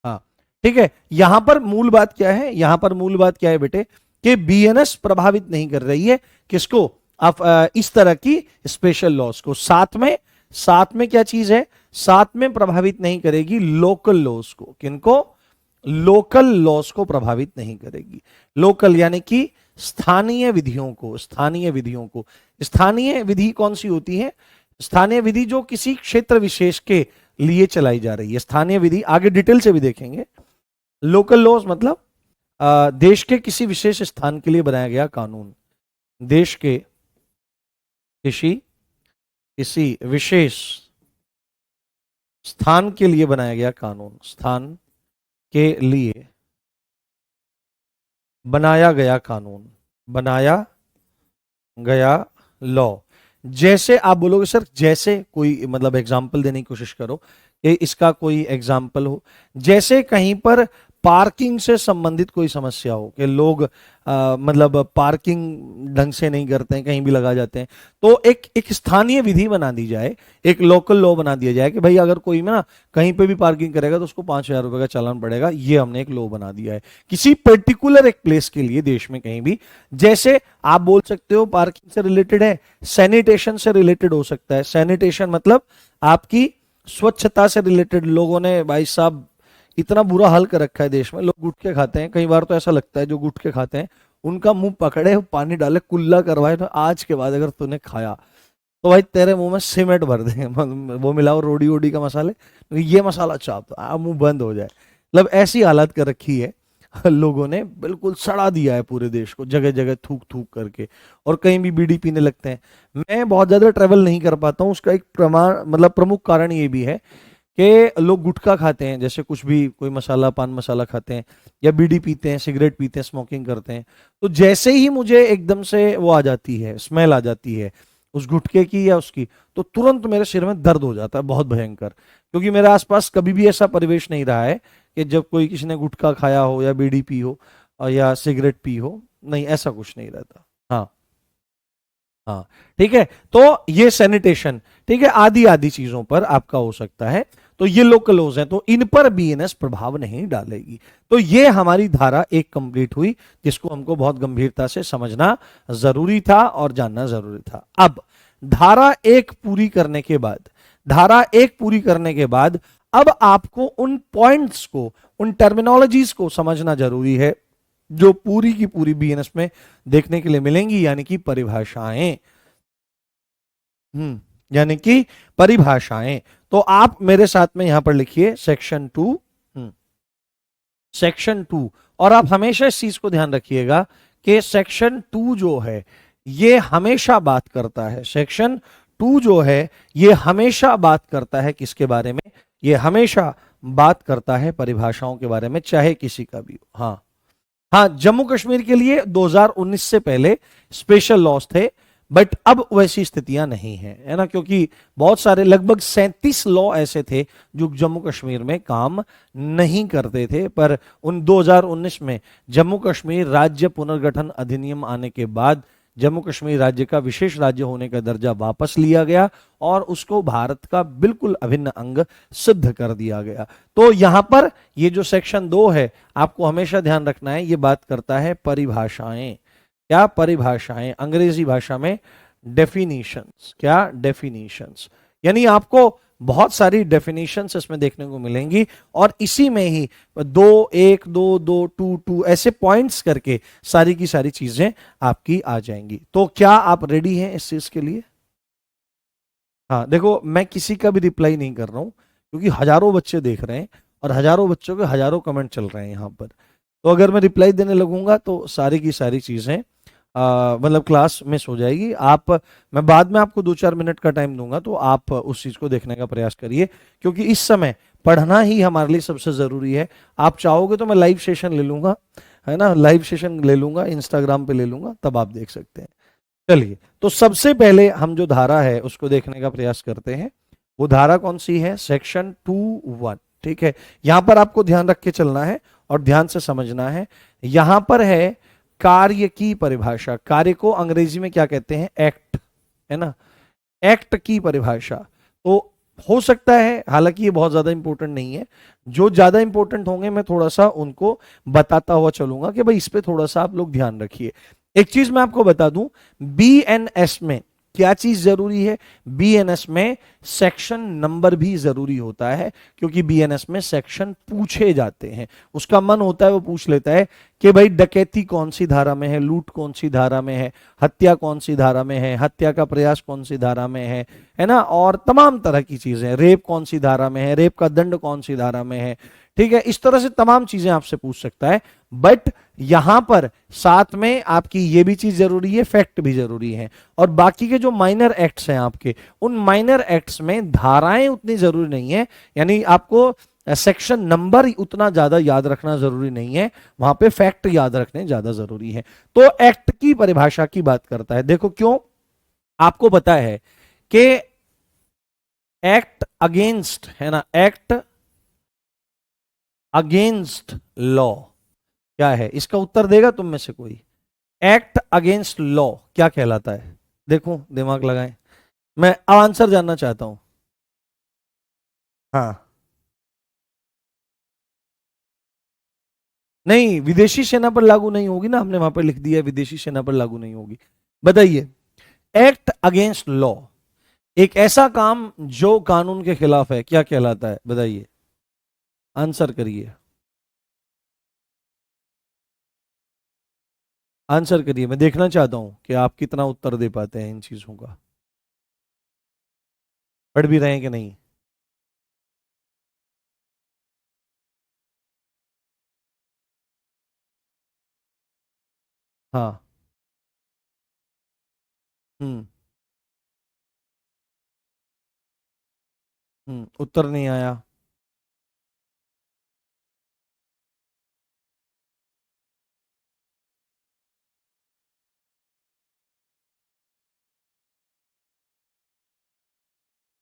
हाँ ठीक है। यहां पर मूल बात क्या है, यहां पर मूल बात क्या है बेटे, कि बीएनएस प्रभावित नहीं कर रही है किसको? आप इस तरह की स्पेशल लॉस को। साथ में क्या चीज है? साथ में प्रभावित नहीं करेगी लोकल लॉस को। किनको? लोकल लॉस को प्रभावित नहीं करेगी। लोकल यानी कि स्थानीय विधियों को, स्थानीय विधियों को। स्थानीय विधि कौन सी होती है? स्थानीय विधि जो किसी क्षेत्र विशेष के लिए चलाई जा रही है, स्थानीय विधि आगे डिटेल से भी देखेंगे। लोकल लॉज मतलब देश के किसी विशेष स्थान के लिए बनाया गया कानून, देश के किसी विशेष स्थान के लिए बनाया गया कानून, स्थान के लिए बनाया गया कानून, बनाया गया लॉ। जैसे आप बोलोगे सर, जैसे कोई मतलब एग्जाम्पल देने की कोशिश करो कि इसका कोई एग्जाम्पल हो। जैसे कहीं पर पार्किंग से संबंधित कोई समस्या हो कि लोग मतलब पार्किंग ढंग से नहीं करते हैं, कहीं भी लगा जाते हैं, तो एक स्थानीय विधि बना दी जाए, एक लोकल लॉ बना दिया जाए कि भाई अगर कोई ना कहीं पे भी पार्किंग करेगा तो उसको 5,000 रुपए का चालान पड़ेगा। ये हमने एक लॉ बना दिया है किसी पर्टिकुलर एक प्लेस के लिए, देश में कहीं भी। जैसे आप बोल सकते हो पार्किंग से रिलेटेड है, सैनिटेशन से रिलेटेड हो सकता है। सैनिटेशन मतलब आपकी स्वच्छता से रिलेटेड लोगों ने भाई साहब इतना बुरा हाल कर रखा है देश में। लोग गुटखे खाते हैं, कई बार तो ऐसा लगता है जो गुटखे खाते हैं उनका मुंह पकड़े, पानी डाले, कुल्ला करवाए, तो आज के बाद अगर तूने खाया तो भाई तेरे मुंह में सीमेंट भर देंगे। वो मिलाओ रोडी वोडी का मसाले, तो ये मसाला चाप तो मुंह बंद हो जाए। मतलब ऐसी हालत कर रखी है लोगों ने, बिल्कुल सड़ा दिया है पूरे देश को, जगह जगह थूक थूक करके, और कहीं भी बीड़ी पीने लगते हैं। मैं बहुत ज्यादा ट्रेवल नहीं कर पाता हूँ, उसका एक प्रमाण मतलब प्रमुख कारण ये भी है कि लोग गुटखा खाते हैं, जैसे कुछ भी कोई मसाला, पान मसाला खाते हैं, या बीड़ी पीते हैं, सिगरेट पीते हैं, स्मोकिंग करते हैं, तो जैसे ही मुझे एकदम से वो आ जाती है, स्मेल आ जाती है उस गुटखे की या उसकी, तो तुरंत मेरे सिर में दर्द हो जाता है बहुत भयंकर। क्योंकि मेरे आसपास कभी भी ऐसा परिवेश नहीं रहा है कि जब कोई किसी ने गुटखा खाया हो या बीड़ी पी हो या सिगरेट पी हो, नहीं, ऐसा कुछ नहीं रहता। हाँ हाँ, ठीक है। तो ये सैनिटेशन, ठीक है, आदि आदि चीजों पर आपका हो सकता है। तो ये लोकलोज हैं, तो इन पर बीएनएस प्रभाव नहीं डालेगी। तो ये हमारी धारा एक कंप्लीट हुई, जिसको हमको बहुत गंभीरता से समझना जरूरी था और जानना जरूरी था। अब धारा एक पूरी करने के बाद, धारा एक पूरी करने के बाद अब आपको उन पॉइंट्स को, उन टर्मिनोलॉजीज को समझना जरूरी है जो पूरी की पूरी बीएनएस में देखने के लिए मिलेंगी, यानी कि परिभाषाएं। यानी कि परिभाषाएं। तो आप मेरे साथ में यहां पर लिखिए सेक्शन 2, सेक्शन 2। और आप हमेशा इस चीज को ध्यान रखिएगा कि सेक्शन 2 जो है ये हमेशा बात करता है, सेक्शन 2 जो है ये हमेशा बात करता है किसके बारे में? ये हमेशा बात करता है परिभाषाओं के बारे में, चाहे किसी का भी हो। हाँ हाँ, जम्मू कश्मीर के लिए 2019 से पहले स्पेशल लॉज थे, बट अब वैसी स्थितियां नहीं है, है ना, क्योंकि बहुत सारे, लगभग 37 लॉ ऐसे थे जो जम्मू कश्मीर में काम नहीं करते थे। पर उन 2019 में जम्मू कश्मीर राज्य पुनर्गठन अधिनियम आने के बाद जम्मू कश्मीर राज्य का विशेष राज्य होने का दर्जा वापस लिया गया और उसको भारत का बिल्कुल अभिन्न अंग सिद्ध कर दिया गया। तो यहां पर ये जो सेक्शन 2 है, आपको हमेशा ध्यान रखना है, ये बात करता है परिभाषाएं। क्या परिभाषाएं? अंग्रेजी भाषा में डेफिनेशंस। क्या? डेफिनेशंस। यानी आपको बहुत सारी डेफिनेशंस इसमें देखने को मिलेंगी, और इसी में ही 2 1 2 2 2 2 ऐसे पॉइंट्स करके सारी की सारी चीजें आपकी आ जाएंगी। तो क्या आप रेडी हैं इस चीज के लिए? हाँ, देखो, मैं किसी का भी रिप्लाई नहीं कर रहा हूं, क्योंकि हजारों बच्चे देख रहे हैं और हजारों बच्चों के हजारों कमेंट चल रहे हैं यहाँ पर। तो अगर मैं रिप्लाई देने लगूंगा तो सारी की सारी चीजें मतलब क्लास मिस हो जाएगी। आप, मैं बाद में आपको 2-4 मिनट का टाइम दूंगा, तो आप उस चीज को देखने का प्रयास करिए, क्योंकि इस समय पढ़ना ही हमारे लिए सबसे जरूरी है। आप चाहोगे तो मैं लाइव सेशन ले लूंगा, है ना, लाइव सेशन ले लूंगा, इंस्टाग्राम पे ले लूंगा, तब आप देख सकते हैं। चलिए, तो सबसे पहले हम जो धारा है उसको देखने का प्रयास करते हैं। वो धारा कौन सी है? सेक्शन 2(1). ठीक है, यहां पर आपको ध्यान रख के चलना है और ध्यान से समझना है। यहां पर है कार्य की परिभाषा। कार्य को अंग्रेजी में क्या कहते हैं? एक्ट, है ना, एक्ट की परिभाषा। तो हो सकता है, हालांकि ये बहुत ज्यादा इंपॉर्टेंट नहीं है, जो ज्यादा इंपॉर्टेंट होंगे मैं थोड़ा सा उनको बताता हुआ चलूंगा कि भाई इस पे थोड़ा सा आप लोग ध्यान रखिए। एक चीज मैं आपको बता दूं, बीएनएस में क्या चीज जरूरी है? बीएनएस में सेक्शन नंबर भी जरूरी होता है, क्योंकि बीएनएस में सेक्शन पूछे जाते हैं। उसका मन होता है वो पूछ लेता है कि भाई डकैती कौन सी धारा में है, लूट कौन सी धारा में है, हत्या कौन सी धारा में है, हत्या का प्रयास कौन सी धारा में है ना, और तमाम तरह की चीजें, रेप कौन सी धारा में है, रेप का दंड कौन सी धारा में है। ठीक है, इस तरह से तमाम चीजें आपसे पूछ सकता है। बट यहां पर साथ में आपकी ये भी चीज जरूरी है, फैक्ट भी जरूरी है। और बाकी के जो माइनर एक्ट्स हैं आपके, उन माइनर एक्ट्स में धाराएं उतनी जरूरी नहीं है, यानी आपको सेक्शन नंबर उतना ज्यादा याद रखना जरूरी नहीं है, वहां पे फैक्ट याद रखने ज्यादा जरूरी है। तो एक्ट की परिभाषा की बात करता है। देखो क्यों, आपको पता है कि एक्ट अगेंस्ट, है ना, एक्ट अगेंस्ट लॉ क्या है? इसका उत्तर देगा तुम में से कोई? एक्ट अगेंस्ट लॉ क्या कहलाता है? देखो, दिमाग लगाएं, मैं आंसर जानना चाहता हूं। हाँ, नहीं, विदेशी सेना पर लागू नहीं होगी ना, हमने वहां पर लिख दिया विदेशी सेना पर लागू नहीं होगी। बताइए, एक्ट अगेंस्ट लॉ एक ऐसा काम जो कानून के खिलाफ है क्या कहलाता है, बताइए, आंसर करिए, आंसर करिए। मैं देखना चाहता हूं कि आप कितना उत्तर दे पाते हैं इन चीजों का, पढ़ भी रहे हैं कि नहीं। हाँ। हम्म। उत्तर नहीं आया।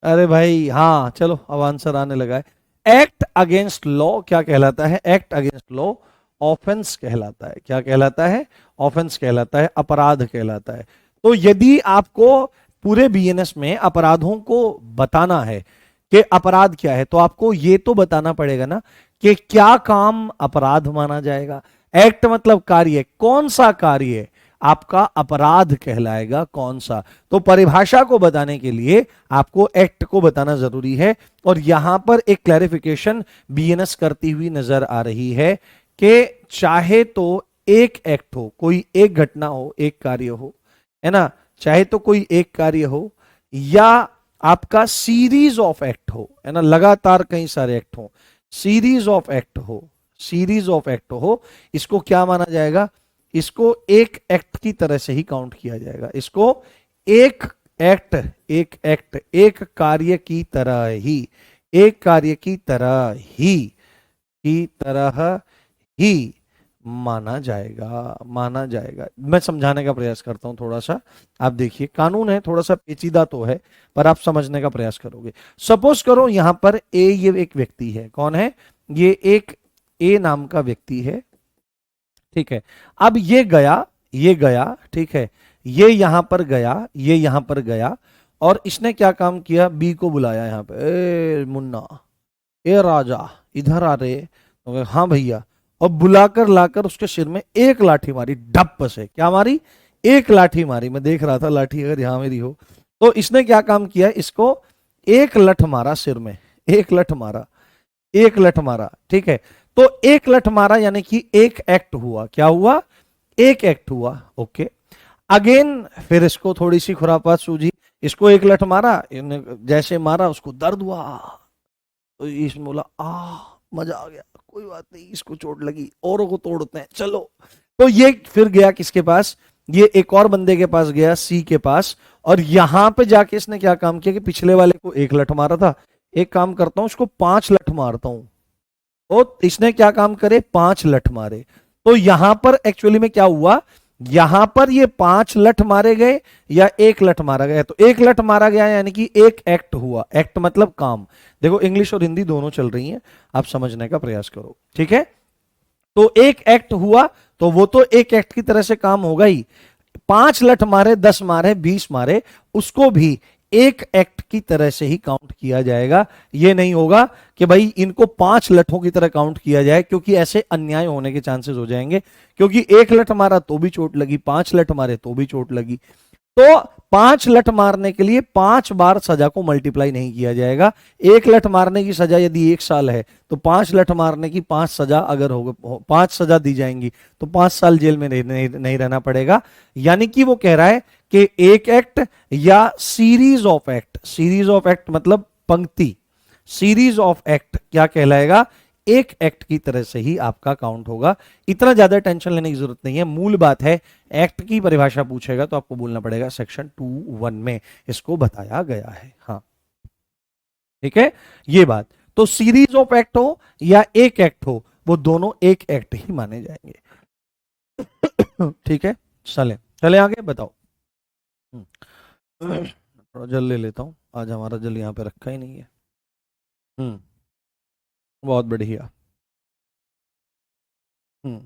अरे भाई हाँ, चलो अब आंसर आने लगा है। एक्ट अगेंस्ट लॉ क्या कहलाता है, एक्ट अगेंस्ट लॉ ऑफेंस कहलाता है। क्या कहलाता है, ऑफेंस कहलाता है, अपराध कहलाता है। तो यदि आपको पूरे बीएनएस में अपराधों को बताना है कि अपराध क्या है, तो आपको ये तो बताना पड़ेगा ना कि क्या काम अपराध माना जाएगा। एक्ट मतलब कार्य, कौन सा कार्य आपका अपराध कहलाएगा, कौन सा। तो परिभाषा को बताने के लिए आपको एक्ट को बताना जरूरी है। और यहां पर एक क्लैरिफिकेशन बीएनएस करती हुई नजर आ रही है कि चाहे तो एक एक्ट हो, कोई एक घटना हो, एक कार्य हो, है ना, चाहे तो कोई एक कार्य हो, या आपका सीरीज ऑफ एक्ट हो, है ना, लगातार कई सारे एक्ट हो, सीरीज ऑफ एक्ट हो, सीरीज ऑफ एक्ट हो, इसको क्या माना जाएगा, इसको एक एक्ट की तरह से ही काउंट किया जाएगा। इसको एक एक्ट, एक एक्ट, एक कार्य की तरह ही, एक कार्य की तरह ही, की तरह ही माना जाएगा, माना जाएगा। मैं समझाने का प्रयास करता हूं थोड़ा सा। आप देखिए, कानून है, थोड़ा सा पेचीदा तो है, पर आप समझने का प्रयास करोगे। सपोज करो यहां पर ए, ये एक व्यक्ति है, कौन है, ये एक ए नाम का व्यक्ति है, ठीक है। अब ये गया, ये गया, ठीक है, ये यहां पर गया, ये यहां पर गया, और इसने क्या काम किया, बी को बुलाया यहां पे, ए मुन्ना, ए राजा, इधर आ रहे, तो कहा, हाँ भैया, और बुलाकर लाकर उसके सिर में एक लाठी मारी, डप से, क्या मारी, एक लाठी मारी। मैं देख रहा था लाठी अगर यहां मेरी हो। तो इसने क्या काम किया, इसको एक लठ मारा सिर में, एक लठ मारा, एक लठ मारा, ठीक है। तो एक लठ मारा यानी कि एक एक्ट हुआ, क्या हुआ, एक एक्ट हुआ, ओके। अगेन फिर इसको थोड़ी सी खुरापात सूझी, इसको एक लठ मारा, जैसे मारा उसको दर्द हुआ, तो इसने बोला मजा आ गया, कोई बात नहीं, इसको चोट लगी, औरों को तोड़ते हैं, चलो। तो ये फिर गया किसके पास, ये एक और बंदे के पास गया, सी के पास, और यहां पे जाके इसने क्या काम किया कि पिछले वाले को एक लठ मारा था, एक काम करता हूं उसको 5 लठ मारता हूं। तो इसने क्या काम करे, 5 लठ मारे। तो यहां पर एक्चुअली में क्या हुआ, यहां पर ये 5 लठ मारे गए या एक लठ मारा गया, तो एक लठ मारा गया यानी कि एक एक्ट हुआ, एक्ट मतलब काम। देखो इंग्लिश और हिंदी दोनों चल रही हैं, आप समझने का प्रयास करो, ठीक है। तो एक एक्ट हुआ, तो वो तो एक एक्ट की तरह से काम होगा ही। 5 लठ मारे, 10 मारे, 20 मारे, उसको भी एक एक्ट की तरह से ही काउंट किया जाएगा। ये नहीं होगा कि भाई इनको 5 लठों की तरह काउंट किया जाए, क्योंकि ऐसे अन्याय होने के चांसेस हो जाएंगे। क्योंकि एक लठ मारा तो भी चोट लगी, 5 लठ मारे तो भी चोट लगी। तो 5 लठ मारने के लिए 5 बार सजा को मल्टीप्लाई नहीं किया जाएगा। एक लठ मारने की सजा यदि 1 साल है, तो 5 लठ मारने की 5 सजा अगर होगा, 5 सजा दी जाएंगी, तो 5 साल जेल में नहीं रहना पड़ेगा। यानी कि वो कह रहा है कि एक एक्ट या series of act, series of act मतलब पंक्ति, सीरीज ऑफ एक्ट क्या कहलाएगा, एक एक्ट की तरह से ही आपका काउंट होगा। इतना ज्यादा टेंशन लेने की जरूरत नहीं है, मूल बात है, एक्ट की परिभाषा पूछेगा तो आपको बोलना पड़ेगा सेक्शन 2(1) में इसको बताया गया है। हाँ ठीक है, ये बात। तो सीरीज ऑफ एक्ट हो या एक एक्ट हो, वो दोनों एक एक्ट ही माने जाएंगे। ठीक है, चले चले आगे, बताओ। थोड़ा जल ले लेता हूं, आज हमारा जल यहाँ पे रखा ही नहीं है। बहुत बढ़िया। हम्म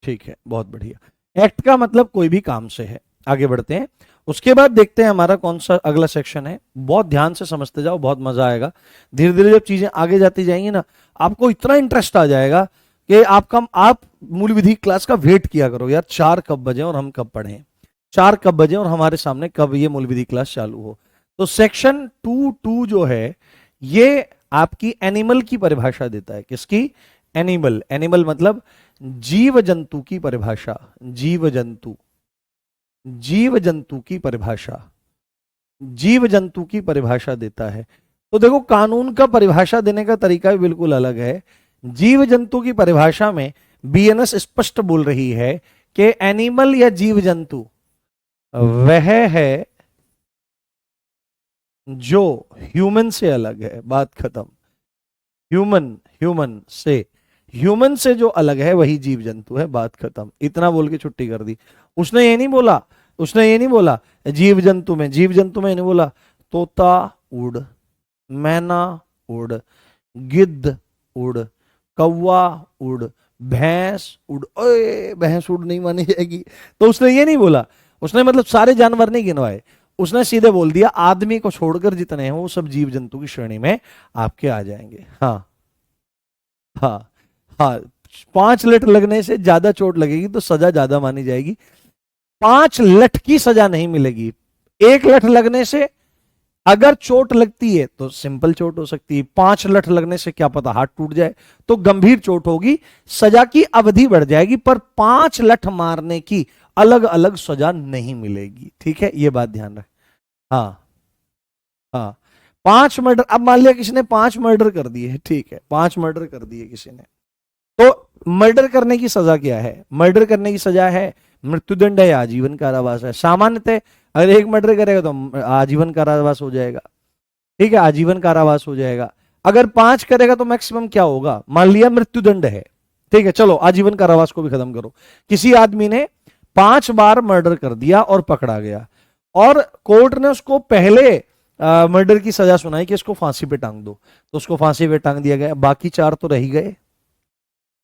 ठीक है, बहुत बढ़िया। एक्ट का मतलब कोई भी काम से है। आगे बढ़ते हैं, उसके बाद देखते हैं हमारा कौन सा अगला सेक्शन है। बहुत ध्यान से समझते जाओ, बहुत मजा आएगा। धीरे धीरे जब चीजें आगे जाती जाएंगी ना, आपको इतना इंटरेस्ट आ जाएगा कि आप मूल विधि क्लास का वेट किया करो यार, 4 कब बजे और हम कब पढ़ें, 4 कब बजे और हमारे सामने कब ये मूल विधि क्लास चालू हो। तो सेक्शन 2(2) जो है ये आपकी एनिमल की परिभाषा देता है। किसकी? एनिमल। एनिमल मतलब जीव जंतु की परिभाषा। जीव जंतु, जीव जंतु की परिभाषा, जीव जंतु की परिभाषा देता है। तो देखो कानून का परिभाषा देने का तरीका भी बिल्कुल अलग है। जीव जंतु की परिभाषा में बीएनएस स्पष्ट बोल रही है कि एनिमल या जीव जंतु वह है जो ह्यूमन से अलग है। बात खत्म। ह्यूमन, ह्यूमन से जो अलग है वही जीव जंतु है। बात खत्म। इतना बोल के छुट्टी कर दी। उसने ये नहीं बोला, उसने ये नहीं बोला जीव जंतु में, जीव जंतु में नहीं बोला तोता उड़, मैना उड़, गिद्ध उड़, कौवा उड़, भैंस उड़। ओए भैंस उड़ नहीं मानी जाएगी। तो उसने ये नहीं बोला, उसने मतलब सारे जानवर नहीं गिनवाए, उसने सीधे बोल दिया आदमी को छोड़कर जितने हैं वो सब जीव जंतु की श्रेणी में आपके आ जाएंगे। हाँ हाँ हाँ। 5 लठ लगने से ज्यादा चोट लगेगी तो सजा ज्यादा मानी जाएगी। 5 लठ की सजा नहीं मिलेगी। 1 लठ लगने से अगर चोट लगती है तो सिंपल चोट हो सकती है। 5 लठ लगने से क्या पता हाथ टूट जाए, तो गंभीर चोट होगी, सजा की अवधि बढ़ जाएगी, पर 5 लठ मारने की अलग अलग सजा नहीं मिलेगी। ठीक है, ये बात ध्यान रख। हाँ हाँ। 5 मर्डर, अब मान लिया किसी ने 5 मर्डर कर दिए, ठीक है, 5 मर्डर कर दिए किसी ने, तो मर्डर करने की सजा क्या है? मर्डर करने की सजा है मृत्युदंड है या आजीवन कारावास है। सामान्यतः अगर 1 मर्डर करेगा तो आजीवन कारावास हो जाएगा। ठीक है, आजीवन कारावास हो जाएगा। अगर 5 करेगा तो मैक्सिमम क्या होगा? मान लिया मृत्युदंड है, ठीक है, चलो आजीवन कारावास को भी खत्म करो। किसी आदमी ने 5 बार मर्डर कर दिया और पकड़ा गया, और कोर्ट ने उसको पहले मर्डर की सजा सुनाई कि इसको फांसी पे टांग दो, तो उसको फांसी पे टांग दिया गया। बाकी 4 तो रह ही गए।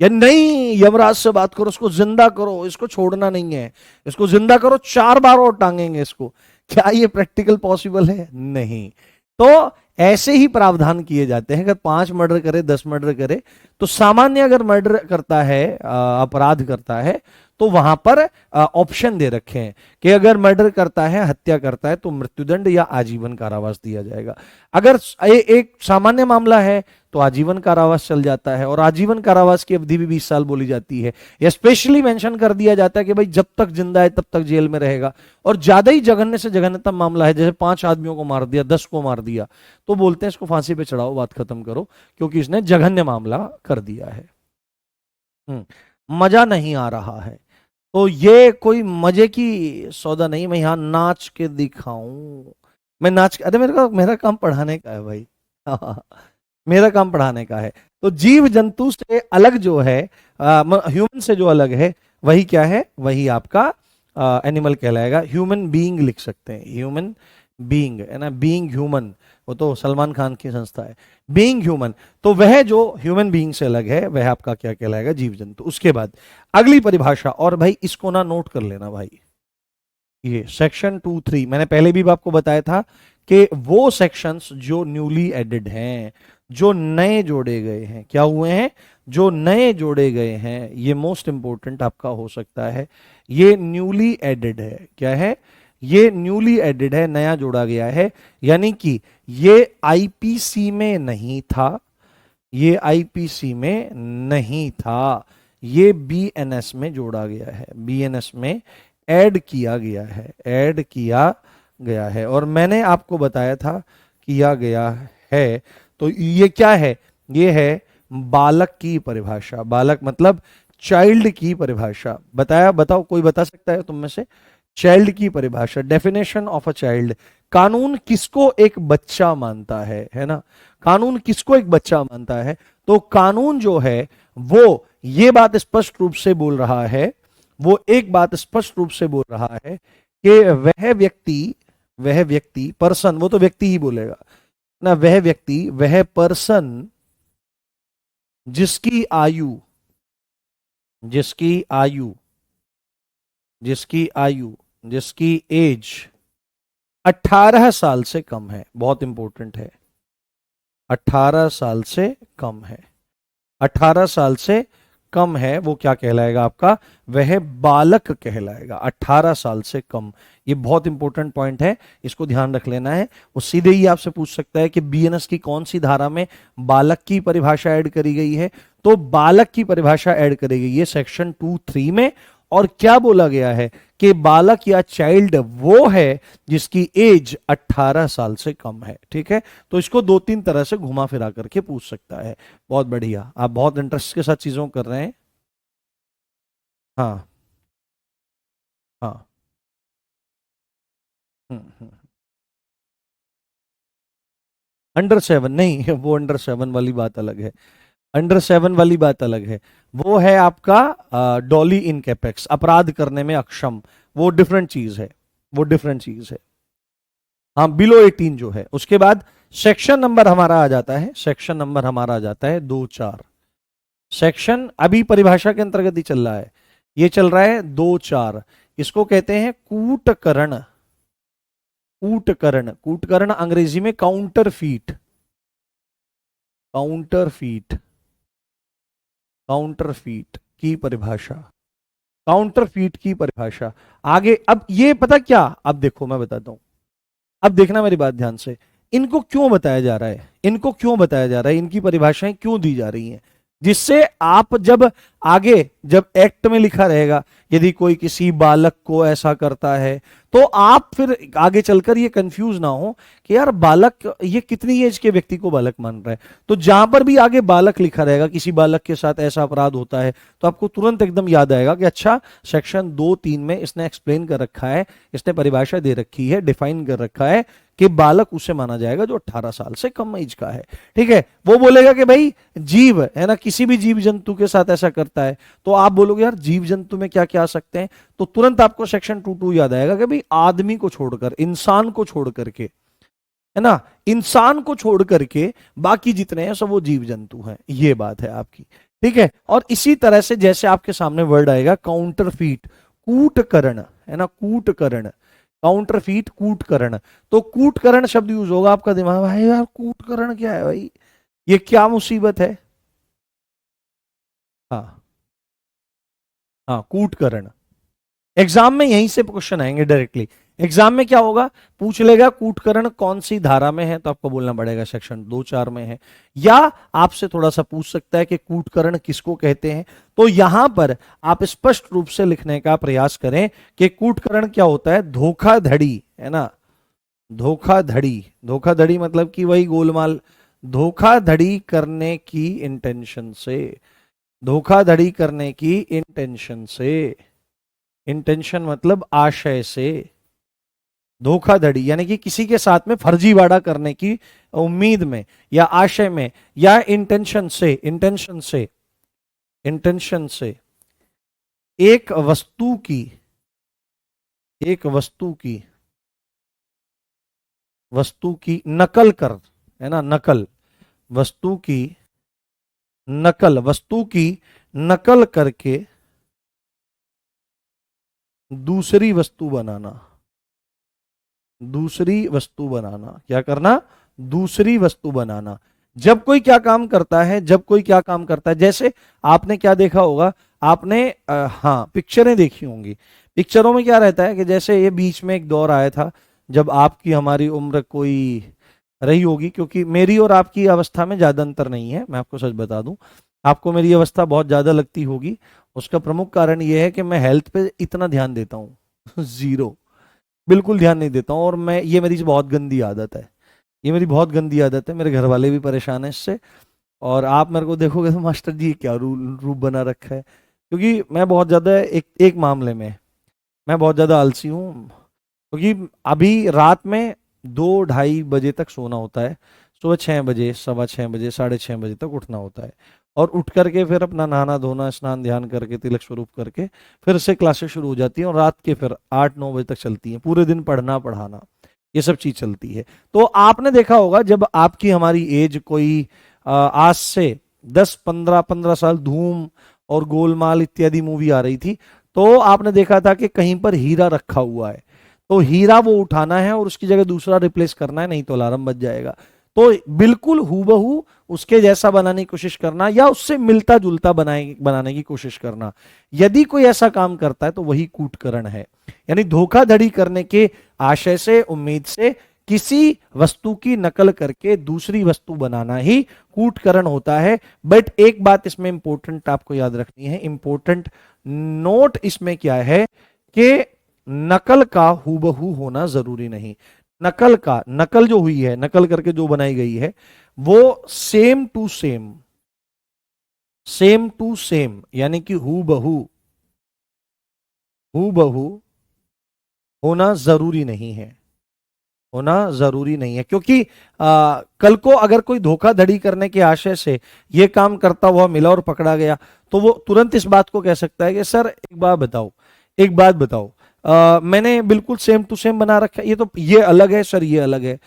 या नहीं, यमराज से बात करो, इसको जिंदा करो, इसको छोड़ना नहीं है, इसको जिंदा करो, 4 बार और टांगेंगे इसको। क्या ये प्रैक्टिकल पॉसिबल है? नहीं। तो ऐसे ही प्रावधान किए जाते हैं। अगर 5 मर्डर करे, 10 मर्डर करे, तो सामान्य अगर मर्डर करता है, अपराध करता है, तो वहां पर ऑप्शन दे रखे हैं कि अगर मर्डर करता है, हत्या करता है, तो मृत्युदंड या आजीवन कारावास दिया जाएगा। अगर एक सामान्य मामला है तो आजीवन कारावास चल जाता है, और आजीवन कारावास की अवधि भी 20 साल बोली जाती है। या स्पेशली मेंशन कर दिया जाता है कि भाई जब तक जिंदा है तब तक जेल में रहेगा। और ज्यादा ही जघन्य से जघन्यतम मामला है, जैसे 5 आदमियों को मार दिया, 10 को मार दिया, तो बोलते हैं इसको फांसी पे चढ़ाओ, बात खत्म करो, क्योंकि इसने जघन्य मामला कर दिया है। मजा नहीं आ रहा है तो ये कोई मजे की सौदा नहीं। मैं यहां नाच के दिखाऊं, मैं नाच, अरे मेरा काम पढ़ाने का है भाई। मेरा काम पढ़ाने का है। तो जीव जंतु से अलग जो है, ह्यूमन से जो अलग है, वही क्या है? वही आपका एनिमल कहलाएगा। ह्यूमन बीइंग लिख सकते हैं, ह्यूमन बीइंग है ना, बीइंग ह्यूमन, वो तो सलमान खान की संस्था है। बीइंग ह्यूमन, तो वह जो ह्यूमन बीइंग से अलग है वह आपका क्या कहलाएगा? जीव जंतु। उसके बाद अगली परिभाषा, और भाई इसको ना नोट कर लेना भाई, ये सेक्शन 2(3) मैंने पहले भी आपको बताया था कि वो सेक्शंस जो न्यूली एडेड हैं, जो नए जोड़े गए हैं, क्या हुए हैं? जो नए जोड़े गए हैं, ये मोस्ट इंपोर्टेंट आपका हो सकता है। ये न्यूली एडेड है। क्या है? ये न्यूली एडेड है, नया जोड़ा गया है। यानी कि ये आईपीसी में नहीं था, ये आईपीसी में नहीं था, ये बीएनएस में जोड़ा गया है, बीएनएस में ऐड किया गया है, ऐड किया गया है। और मैंने आपको बताया था किया गया है, तो ये क्या है? ये है बालक की परिभाषा। बालक मतलब चाइल्ड की परिभाषा। बताया, बताओ कोई बता सकता है तुम में से? चाइल्ड की परिभाषा, डेफिनेशन ऑफ अ चाइल्ड। कानून किसको एक बच्चा मानता है ना? कानून किसको एक बच्चा मानता है? तो कानून जो है वो ये बात स्पष्ट रूप से बोल रहा है, वो एक बात स्पष्ट रूप से बोल रहा है कि वह व्यक्ति पर्सन, वो तो व्यक्ति ही बोलेगा ना, वह व्यक्ति, वह पर्सन जिसकी आयु, जिसकी आयु, जिसकी आयु, जिसकी एज 18 साल से कम है, बहुत इंपॉर्टेंट है, 18 साल से कम है, 18 साल से कम है वो क्या कहलाएगा आपका, वह बालक कहलाएगा, 18 साल से कम। ये बहुत इंपॉर्टेंट पॉइंट है, इसको ध्यान रख लेना है। वो सीधे ही आपसे पूछ सकता है कि बीएनएस की कौन सी धारा में बालक की परिभाषा ऐड करी गई है, तो बालक की परिभाषा ऐड करी गई है सेक्शन 2(3) में। और क्या बोला गया है कि बालक या चाइल्ड वो है जिसकी एज 18 साल से कम है। ठीक है, तो इसको 2-3 तरह से घुमा फिरा करके पूछ सकता है। बहुत बढ़िया, आप बहुत इंटरेस्ट के साथ चीजों कर रहे हैं। हाँ हाँ। हम्म। अंडर 7 नहीं, वो अंडर 7 वाली बात अलग है। अंडर 7 वाली बात अलग है। वो है आपका डॉली इन कैपेक्स, अपराध करने में अक्षम। वो डिफरेंट चीज है, वो डिफरेंट चीज है। हाँ, बिलो 18 जो है। उसके बाद सेक्शन नंबर हमारा आ जाता है, सेक्शन नंबर हमारा आ जाता है 2-4। सेक्शन अभी परिभाषा के अंतर्गत ही चल रहा है, ये चल रहा है 2-4। इसको कहते हैं कूटकरण। कूटकरण, कूटकरण अंग्रेजी में counter feet. Counter feet, counter feet की परिभाषा, काउंटर फीट की परिभाषा। आगे अब ये पता क्या, अब देखो मैं बताता हूं, अब देखना मेरी बात ध्यान से। इनको क्यों बताया जा रहा है, इनको क्यों बताया जा रहा है, इनकी परिभाषाएं क्यों दी जा रही हैं, जिससे आप जब आगे जब एक्ट में लिखा रहेगा यदि कोई किसी बालक को ऐसा करता है, तो आप फिर आगे चलकर ये कंफ्यूज ना हो कि यार बालक, ये कितनी एज के व्यक्ति को बालक मान रहा है। तो जहां पर भी आगे बालक लिखा रहेगा, किसी बालक के साथ ऐसा अपराध होता है, तो आपको तुरंत एकदम याद आएगा कि अच्छा सेक्शन 2-3 में इसने एक्सप्लेन कर रखा है, इसने परिभाषा दे रखी है, डिफाइन कर रखा है कि बालक उसे माना जाएगा जो 18 साल से कम एज का है। ठीक है, वो बोलेगा कि भाई जीव है ना, किसी भी जीव जंतु के साथ ऐसा करता है, तो आप बोलोगे यार जीव जंतु में क्या क्या आ सकते हैं, तो तुरंत आपको सेक्शन 2(2) याद आएगा कि भाई आदमी को छोड़कर, इंसान को छोड़ करके, है ना, इंसान को छोड़ करके बाकी जितने हैं सब वो जीव जंतु हैं। ये बात है आपकी। ठीक है, और इसी तरह से जैसे आपके सामने वर्ड आएगा काउंटरफीट, कूटकरण, है ना, कूटकरण, काउंटरफीट कूटकरण। तो कूटकरण शब्द यूज होगा, आपका दिमाग भाई यार कूटकरण क्या है भाई, ये क्या मुसीबत है। हाँ हाँ, कूटकरण। एग्जाम में यहीं से क्वेश्चन आएंगे डायरेक्टली। एग्जाम में क्या होगा, पूछ लेगा कूटकरण कौन सी धारा में है, तो आपको बोलना पड़ेगा सेक्शन 2-4 में है। या आपसे थोड़ा सा पूछ सकता है कि कूटकरण किसको कहते हैं, तो यहां पर आप स्पष्ट रूप से लिखने का प्रयास करें कि कूटकरण क्या होता है, धोखाधड़ी, है ना, धोखाधड़ी। धोखाधड़ी मतलब कि वही गोलमाल, धोखाधड़ी करने की इंटेंशन से, धोखाधड़ी करने की इंटेंशन से, इंटेंशन मतलब आशय से, धोखाधड़ी यानी कि किसी के साथ में फर्जीवाड़ा करने की उम्मीद में या आशय में या इंटेंशन से, इंटेंशन से, इंटेंशन से एक वस्तु की, एक वस्तु की, वस्तु की नकल कर, है ना, नकल, वस्तु की नकल, वस्तु की नकल करके दूसरी वस्तु बनाना, दूसरी वस्तु बनाना, क्या करना, दूसरी वस्तु बनाना। जब कोई क्या काम करता है, जब कोई क्या काम करता है, जैसे आपने क्या देखा होगा, आपने हाँ पिक्चरें देखी होंगी। पिक्चरों में क्या रहता है कि जैसे ये बीच में एक दौर आया था जब आपकी हमारी उम्र कोई रही होगी, क्योंकि मेरी और आपकी अवस्था में ज्यादा अंतर नहीं है, मैं आपको सच बता दूं, आपको मेरी अवस्था बहुत ज्यादा लगती होगी। उसका प्रमुख कारण यह है कि मैं हेल्थ पे इतना ध्यान देता हूँ जीरो, बिल्कुल ध्यान नहीं देता हूँ। और मैं, ये मेरी बहुत गंदी आदत है, ये मेरी बहुत गंदी आदत है, मेरे घर वाले भी परेशान हैं इससे। और आप मेरे को देखोगे तो मास्टर जी क्या रूप बना रखा है, क्योंकि मैं बहुत ज्यादा एक एक मामले में मैं बहुत ज्यादा आलसी हूँ। क्योंकि अभी रात में 2-2:30 बजे तक सोना होता है, सुबह 6 बजे, 6:15 बजे, 6:30 बजे तक उठना होता है, और उठ करके फिर अपना नहाना धोना, स्नान ध्यान करके, तिलक स्वरूप करके फिर से क्लासेस शुरू हो जाती हैं, और रात के फिर 8-9 बजे तक चलती हैं, पूरे दिन पढ़ना पढ़ाना ये सब चीज चलती है। तो आपने देखा होगा जब आपकी हमारी एज कोई आज से 10-15 साल धूम और गोलमाल इत्यादि मूवी आ रही थी, तो आपने देखा था कि कहीं पर हीरा रखा हुआ है, तो हीरा वो उठाना है और उसकी जगह दूसरा रिप्लेस करना है, नहीं तो अलार्म बज जाएगा। तो बिल्कुल हूबहू उसके जैसा बनाने की कोशिश करना या उससे मिलता जुलता बनाने की कोशिश करना, यदि कोई ऐसा काम करता है तो वही कूटकरण है। यानी धोखाधड़ी करने के आशय से, उम्मीद से किसी वस्तु की नकल करके दूसरी वस्तु बनाना ही कूटकरण होता है। बट एक बात इसमें इंपॉर्टेंट आपको याद रखनी है, इंपॉर्टेंट नोट इसमें क्या है कि नकल का हूबहू होना जरूरी नहीं। नकल जो हुई है, नकल करके जो बनाई गई है, वो सेम टू सेम यानी कि हूबहू होना जरूरी नहीं है, क्योंकि कल को अगर कोई धोखाधड़ी करने के आशय से यह काम करता हुआ मिला और पकड़ा गया तो वो तुरंत इस बात को कह सकता है कि सर एक बात बताओ, मैंने बिल्कुल सेम टू सेम बना रखा है, ये अलग है सर, ये अलग है।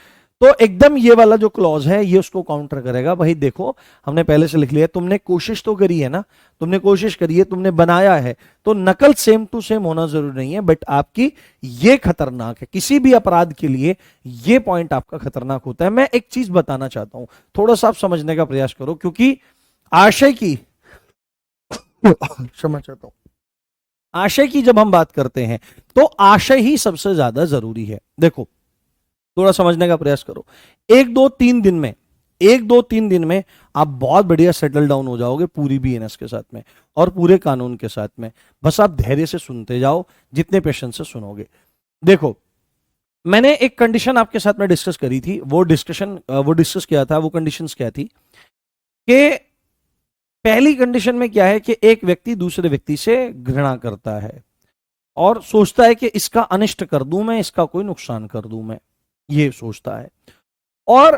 तो एकदम ये वाला जो क्लॉज है ये उसको काउंटर करेगा, भाई देखो हमने पहले से लिख लिया, तुमने कोशिश तो करी है ना, तुमने कोशिश करी है, तुमने बनाया है, तो नकल सेम टू सेम होना जरूरी नहीं है। बट आपकी ये खतरनाक है, किसी भी अपराध के लिए ये पॉइंट आपका खतरनाक होता है। मैं एक चीज बताना चाहता हूं, थोड़ा सा आप समझने का प्रयास करो, क्योंकि आशय की क्षमा चाहता हूं, आशय की जब हम बात करते हैं तो आशय ही सबसे ज्यादा जरूरी है। देखो थोड़ा समझने का प्रयास करो, 1-2-3 दिन में आप बहुत बढ़िया सेटल डाउन हो जाओगे पूरी बीएनएस के साथ में और पूरे कानून के साथ में। बस आप धैर्य से सुनते जाओ, जितने पेशेंस से सुनोगे। देखो मैंने एक कंडीशन आपके साथ में डिस्कस करी थी, वो डिस्कस किया था, वो कंडीशंस क्या थी कि पहली कंडीशन में क्या है कि एक व्यक्ति दूसरे व्यक्ति से घृणा करता है और सोचता है कि इसका अनिष्ट कर दूं मैं, इसका कोई नुकसान कर दूं मैं, ये सोचता है। और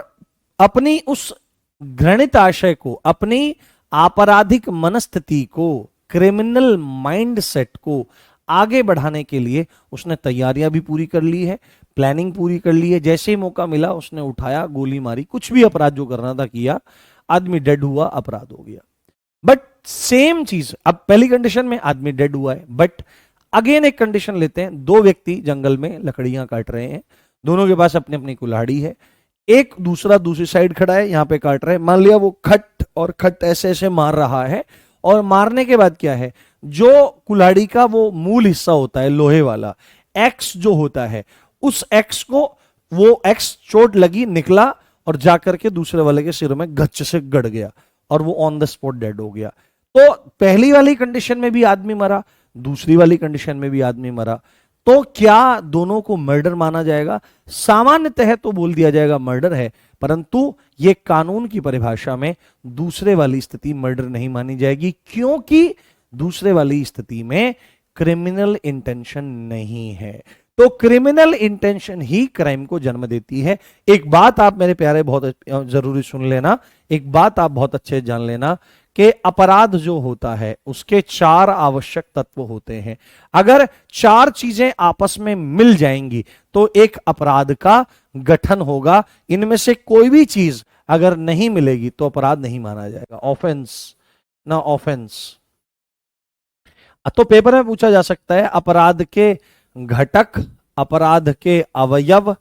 अपनी उस घृणित आशय को, अपनी आपराधिक मनस्थिति को, क्रिमिनल माइंडसेट को आगे बढ़ाने के लिए उसने तैयारियां भी पूरी कर ली है, प्लानिंग पूरी कर ली है। जैसे ही मौका मिला उसने उठाया, गोली मारी, कुछ भी अपराध जो करना था किया, आदमी डेड हुआ, अपराध हो गया। बट सेम चीज, अब पहली कंडीशन में आदमी डेड हुआ है, बट अगेन एक कंडीशन लेते हैं, दो व्यक्ति जंगल में लकड़ियां काट रहे हैं, दोनों के पास अपनी अपनी कुल्हाड़ी है, एक दूसरा दूसरी साइड खड़ा है, यहां पे काट रहा है। मान लिया वो खट और खट ऐसे ऐसे मार रहा है, और मारने के बाद क्या है, जो कुल्हाड़ी का वो मूल हिस्सा होता है लोहे वाला, एक्स जो होता है, उस एक्स को, वो एक्स चोट लगी, निकला और जाकर के दूसरे वाले के सिर में गच्च से गड़ गया और वो ऑन द स्पॉट डेड हो गया। तो पहली वाली कंडीशन में भी आदमी मरा, दूसरी वाली कंडीशन में भी आदमी मरा, तो क्या दोनों को मर्डर माना जाएगा? सामान्यतः तो बोल दिया जाएगा मर्डर है, परंतु यह कानून की परिभाषा में दूसरे वाली स्थिति मर्डर नहीं मानी जाएगी, क्योंकि दूसरे वाली स्थिति में क्रिमिनल इंटेंशन नहीं है। तो क्रिमिनल इंटेंशन ही क्राइम को जन्म देती है। एक बात आप मेरे प्यारे बहुत जरूरी सुन लेना, एक बात आप बहुत अच्छे जान लेना कि अपराध जो होता है उसके 4 आवश्यक तत्व होते हैं। अगर 4 चीजें आपस में मिल जाएंगी तो एक अपराध का गठन होगा। इनमें से कोई भी चीज अगर नहीं मिलेगी तो अपराध नहीं माना जाएगा, ऑफेंस ना ऑफेंस। तो पेपर में पूछा जा सकता है अपराध के घटक, अपराध के अवयव,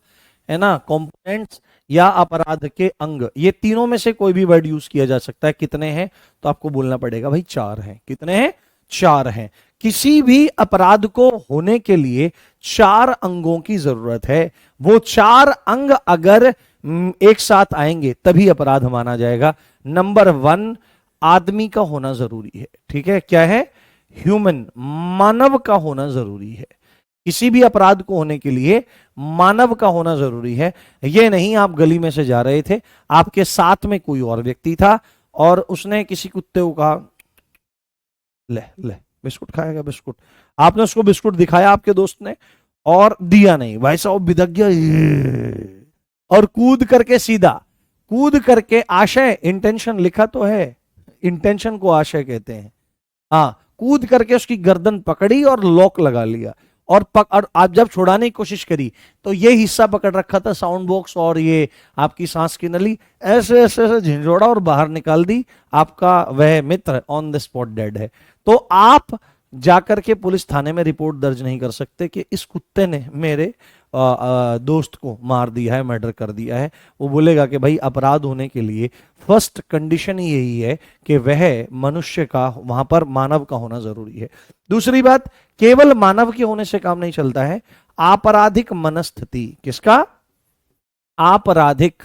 है ना, कंपोनेंट्स, या अपराध के अंग, ये तीनों में से कोई भी वर्ड यूज किया जा सकता है। कितने हैं? तो आपको बोलना पड़ेगा भाई 4 हैं। कितने हैं? 4 हैं। किसी भी अपराध को होने के लिए 4 अंगों की जरूरत है। वो 4 अंग अगर एक साथ आएंगे तभी अपराध माना जाएगा। नंबर 1, आदमी का होना जरूरी है। ठीक है, क्या है? ह्यूमन, मानव का होना जरूरी है। किसी भी अपराध को होने के लिए मानव का होना जरूरी है। यह नहीं आप गली में से जा रहे थे, आपके साथ में कोई और व्यक्ति था और उसने किसी कुत्ते को कहा ले ले बिस्कुट खाएगा, बिस्कुट, आपने उसको बिस्कुट दिखाया आपके दोस्त ने और दिया नहीं, भाई साहब बिदक गया और कूद करके, सीधा कूद करके, आशय, इंटेंशन लिखा तो है, इंटेंशन को आशय कहते हैं। हाँ, कूद करके उसकी गर्दन पकड़ी और लॉक लगा लिया और आप जब छुड़ाने की कोशिश करी तो ये हिस्सा पकड़ रखा था साउंड बॉक्स और ये आपकी सांस की नली, ऐसे ऐसे ऐसे झिंझोड़ा और बाहर निकाल दी, आपका वह मित्र ऑन द स्पॉट डेड है। तो आप जाकर के पुलिस थाने में रिपोर्ट दर्ज नहीं कर सकते कि इस कुत्ते ने मेरे दोस्त को मार दिया है, मर्डर कर दिया है, वो बोलेगा कि भाई अपराध होने के लिए फर्स्ट कंडीशन ही यही है कि वह मनुष्य का, वहां पर मानव का होना जरूरी है। दूसरी बात, केवल मानव के होने से काम नहीं चलता है, आपराधिक मनस्थिति, किसका? आपराधिक,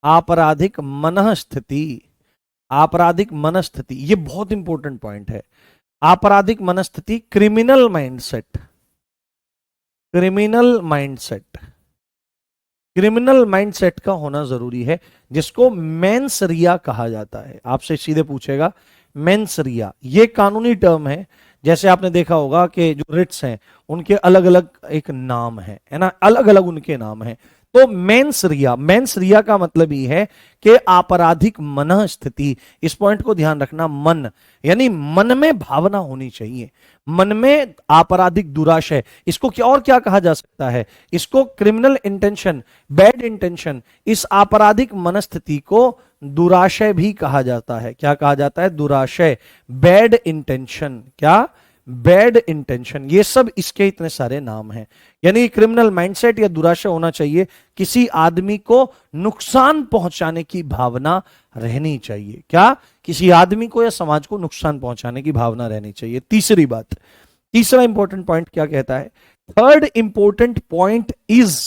आपराधिक मनस्थिति, आपराधिक मनस्थिति, ये बहुत इंपॉर्टेंट पॉइंट है। आपराधिक मनस्थिति, criminal mindset, criminal mindset, criminal mindset का होना जरूरी है, जिसको मेंस रिया कहा जाता है। आपसे सीधे पूछेगा मेंस रिया, ये कानूनी टर्म है। जैसे आपने देखा होगा कि जो रिट्स हैं उनके अलग अलग एक नाम है ना, अलग अलग उनके नाम है। तो मेंस रिया, मेंस रिया का मतलब ही है कि आपराधिक मन स्थिति। इस पॉइंट को ध्यान रखना, मन यानी मन में भावना होनी चाहिए, मन में आपराधिक दुराशय, इसको क्या और क्या कहा जा सकता है? इसको क्रिमिनल इंटेंशन, बैड इंटेंशन। इस आपराधिक मनस्थिति को दुराशय भी कहा जाता है। क्या कहा जाता है? दुराशय, बैड इंटेंशन। क्या? Bad intention. ये सब इसके इतने सारे नाम हैं। यानी क्रिमिनल माइंडसेट या दुराशय होना चाहिए, किसी आदमी को नुकसान पहुंचाने की भावना रहनी चाहिए। क्या? किसी आदमी को या समाज को नुकसान पहुंचाने की भावना रहनी चाहिए। तीसरी बात, तीसरा इंपॉर्टेंट पॉइंट क्या कहता है? थर्ड इंपॉर्टेंट पॉइंट इज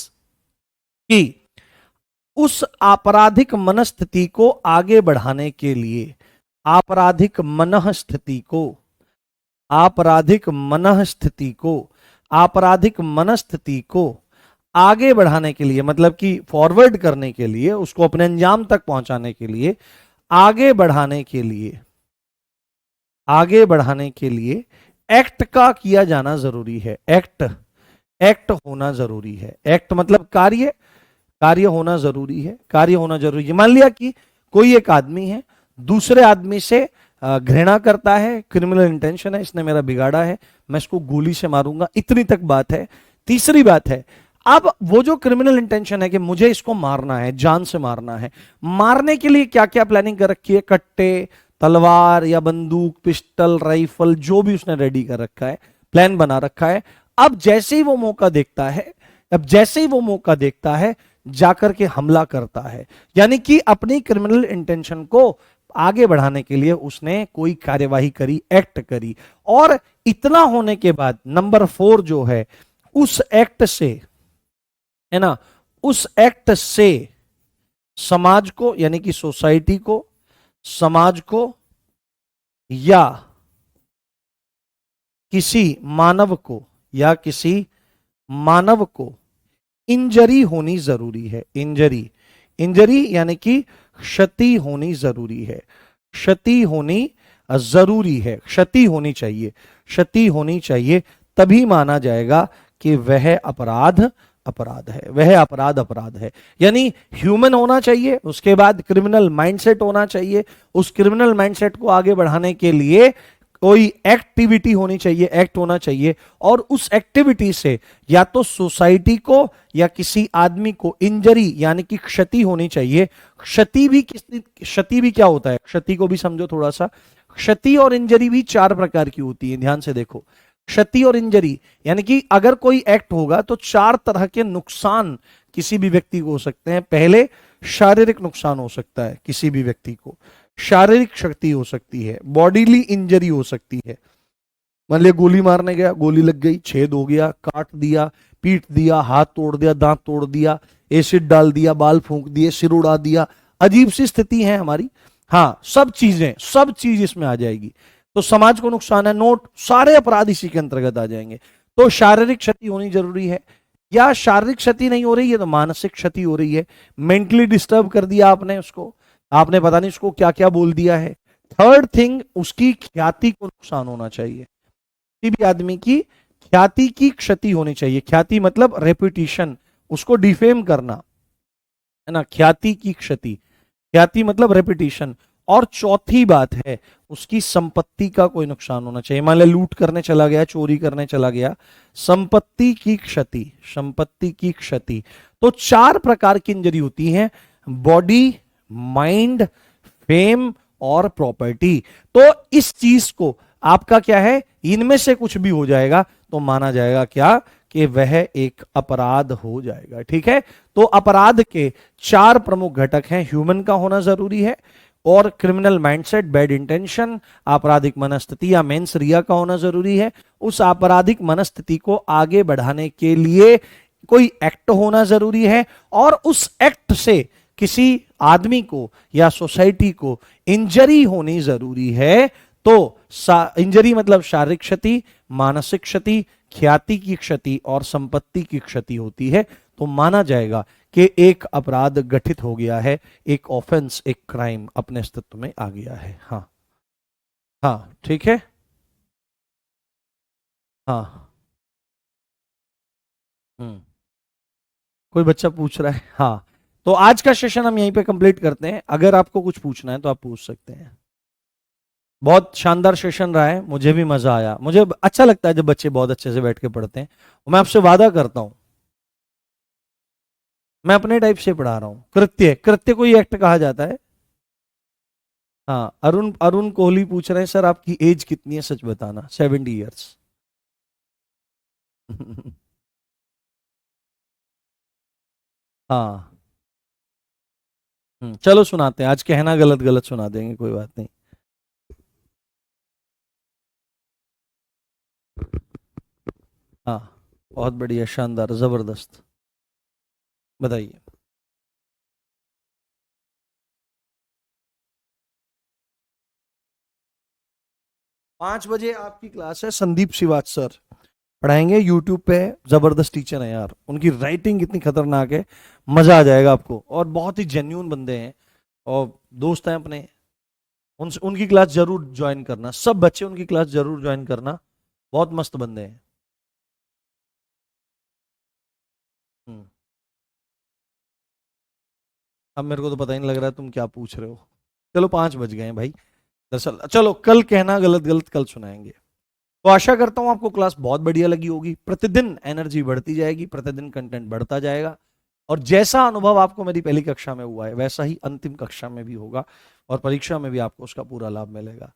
कि उस आपराधिक मनस्थिति को आगे बढ़ाने के लिए, आपराधिक मनस्थिति को, आपराधिक मनस्थिति को, आपराधिक मनस्थिति को आगे बढ़ाने के लिए, मतलब कि फॉरवर्ड करने के लिए, उसको अपने अंजाम तक पहुंचाने के लिए, आगे बढ़ाने के लिए, आगे बढ़ाने के लिए एक्ट का किया जाना जरूरी है। एक्ट, एक्ट होना जरूरी है। एक्ट मतलब कार्य, कार्य होना जरूरी है, कार्य होना जरूरी है। मान लिया कि कोई एक आदमी है, दूसरे आदमी से घृणा करता है, क्रिमिनल इंटेंशन है, इसने मेरा बिगाड़ा है, मैं इसको गोली से मारूंगा, इतनी तक बात है। तीसरी बात है, अब वो जो क्रिमिनल इंटेंशन है कि मुझे इसको मारना है, जान से मारना है, मारने के लिए क्या क्या प्लानिंग कर रखी है? कट्टे, तलवार या बंदूक, पिस्टल, राइफल, जो भी उसने रेडी कर रखा है, प्लान बना रखा है। अब जैसे ही वो मौका देखता है, अब जैसे ही वो मौका देखता है, जाकर के हमला करता है। यानी कि अपनी क्रिमिनल इंटेंशन को आगे बढ़ाने के लिए उसने कोई कार्यवाही करी, एक्ट करी। और इतना होने के बाद नंबर 4 जो है, उस एक्ट से, है ना, उस एक्ट से समाज को, यानी कि सोसाइटी को, समाज को या किसी मानव को, या किसी मानव को इंजरी होनी जरूरी है। इंजरी, इंजरी यानी कि क्षति होनी जरूरी है, क्षति होनी जरूरी है, क्षति होनी चाहिए, क्षति होनी चाहिए, तभी माना जाएगा कि वह अपराध अपराध है, वह अपराध अपराध है। यानी ह्यूमन होना चाहिए, उसके बाद क्रिमिनल माइंडसेट होना चाहिए, उस क्रिमिनल माइंडसेट को आगे बढ़ाने के लिए कोई एक्टिविटी होनी चाहिए, एक्ट होना चाहिए, और उस एक्टिविटी से या तो सोसाइटी को या किसी आदमी को इंजरी यानी कि क्षति होनी चाहिए। क्षति भी क्षति भी क्या होता है? क्षति को भी समझो थोड़ा सा। क्षति और इंजरी भी 4 प्रकार की होती है, ध्यान से देखो। क्षति और इंजरी यानी कि अगर कोई एक्ट होगा तो 4 तरह के नुकसान किसी भी व्यक्ति को हो सकते हैं। पहले शारीरिक नुकसान हो सकता है, किसी भी व्यक्ति को शारीरिक क्षति हो सकती है, बॉडीली इंजरी हो सकती है। मान लिया गोली मारने गया, गोली लग गई, छेद हो गया, काट दिया, पीट दिया, हाथ तोड़ दिया, दांत तोड़ दिया, एसिड डाल दिया, बाल फूंक दिए, सिर उड़ा दिया, अजीब सी स्थिति है हमारी। हाँ, सब चीजें, सब चीज इसमें आ जाएगी। तो समाज को नुकसान है, नोट, सारे अपराध इसी के अंतर्गत आ जाएंगे। तो शारीरिक क्षति होनी जरूरी है, या शारीरिक क्षति नहीं हो रही है तो मानसिक क्षति हो रही है, मेंटली डिस्टर्ब कर दिया आपने उसको, आपने पता नहीं उसको क्या क्या बोल दिया है। थर्ड थिंग, उसकी ख्याति को नुकसान होना चाहिए, किसी भी आदमी की ख्याति की क्षति होनी चाहिए। ख्याति मतलब रेपुटेशन, उसको डिफेम करना, है ना, ख्याति की क्षति, ख्याति मतलब रेपुटेशन। और चौथी बात है, उसकी संपत्ति का कोई नुकसान होना चाहिए। मान लिया लूट करने चला गया, चोरी करने चला गया, संपत्ति की क्षति, संपत्ति की क्षति। तो 4 प्रकार की इंजरी होती है, बॉडी, माइंड, फेम और प्रॉपर्टी। तो इस चीज को आपका क्या है, इनमें से कुछ भी हो जाएगा तो माना जाएगा क्या, कि वह एक अपराध हो जाएगा। ठीक है, तो अपराध के 4 प्रमुख घटक हैं। ह्यूमन का होना जरूरी है, और क्रिमिनल माइंडसेट, बैड इंटेंशन, आपराधिक मनस्थिति या मेंस रिया का होना जरूरी है। उस आपराधिक मनस्थिति को आगे बढ़ाने के लिए कोई एक्ट होना जरूरी है, और उस एक्ट से किसी आदमी को या सोसाइटी को इंजरी होनी जरूरी है। तो इंजरी मतलब शारीरिक क्षति, मानसिक क्षति, ख्याति की क्षति और संपत्ति की क्षति होती है, तो माना जाएगा कि एक अपराध गठित हो गया है, एक ऑफेंस, एक क्राइम अपने अस्तित्व में आ गया है। हाँ हाँ ठीक है। हाँ कोई बच्चा पूछ रहा है? हाँ, तो आज का सेशन हम यहीं पे कंप्लीट करते हैं। अगर आपको कुछ पूछना है तो आप पूछ सकते हैं। बहुत शानदार सेशन रहा है, मुझे भी मजा आया। मुझे अच्छा लगता है जब बच्चे बहुत अच्छे से बैठ के पढ़ते हैं। मैं आपसे वादा करता हूं, मैं अपने टाइप से पढ़ा रहा हूं। कृत्य, कृत्य को ही एक्ट कहा जाता है। हाँ, अरुण अरुण कोहली पूछ रहे हैं सर आपकी एज कितनी है, सच बताना। 70 ईयर्स। हाँ चलो सुनाते हैं। आज कहना गलत गलत सुना देंगे, कोई बात नहीं। हाँ बहुत बढ़िया, शानदार, जबरदस्त। बताइए। 5 बजे आपकी क्लास है, संदीप श्रीवास्तव सर पढ़ाएंगे, यूट्यूब पे है। जबरदस्त टीचर है यार, उनकी राइटिंग इतनी खतरनाक है, मजा आ जाएगा आपको। और बहुत ही जेन्यून बंदे हैं और दोस्त हैं अपने। उनकी क्लास जरूर ज्वाइन करना, सब बच्चे उनकी क्लास जरूर ज्वाइन करना, बहुत मस्त बंदे हैं। हम्म, अब मेरे को तो पता ही नहीं लग रहा है तुम क्या पूछ रहे हो। चलो 5 बज गए हैं भाई दरअसल। चलो कल कहना गलत गलत कल सुनाएंगे। तो आशा करता हूं आपको क्लास बहुत बढ़िया लगी होगी। प्रतिदिन एनर्जी बढ़ती जाएगी, प्रतिदिन कंटेंट बढ़ता जाएगा, और जैसा अनुभव आपको मेरी पहली कक्षा में हुआ है वैसा ही अंतिम कक्षा में भी होगा, और परीक्षा में भी आपको उसका पूरा लाभ मिलेगा।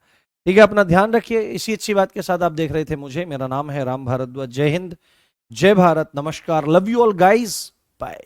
ठीक है, अपना ध्यान रखिए। इसी अच्छी बात के साथ आप देख रहे थे मुझे। मेरा नाम है राम भारद्वाज। जय हिंद, जय भारत, नमस्कार, love you all guys, bye.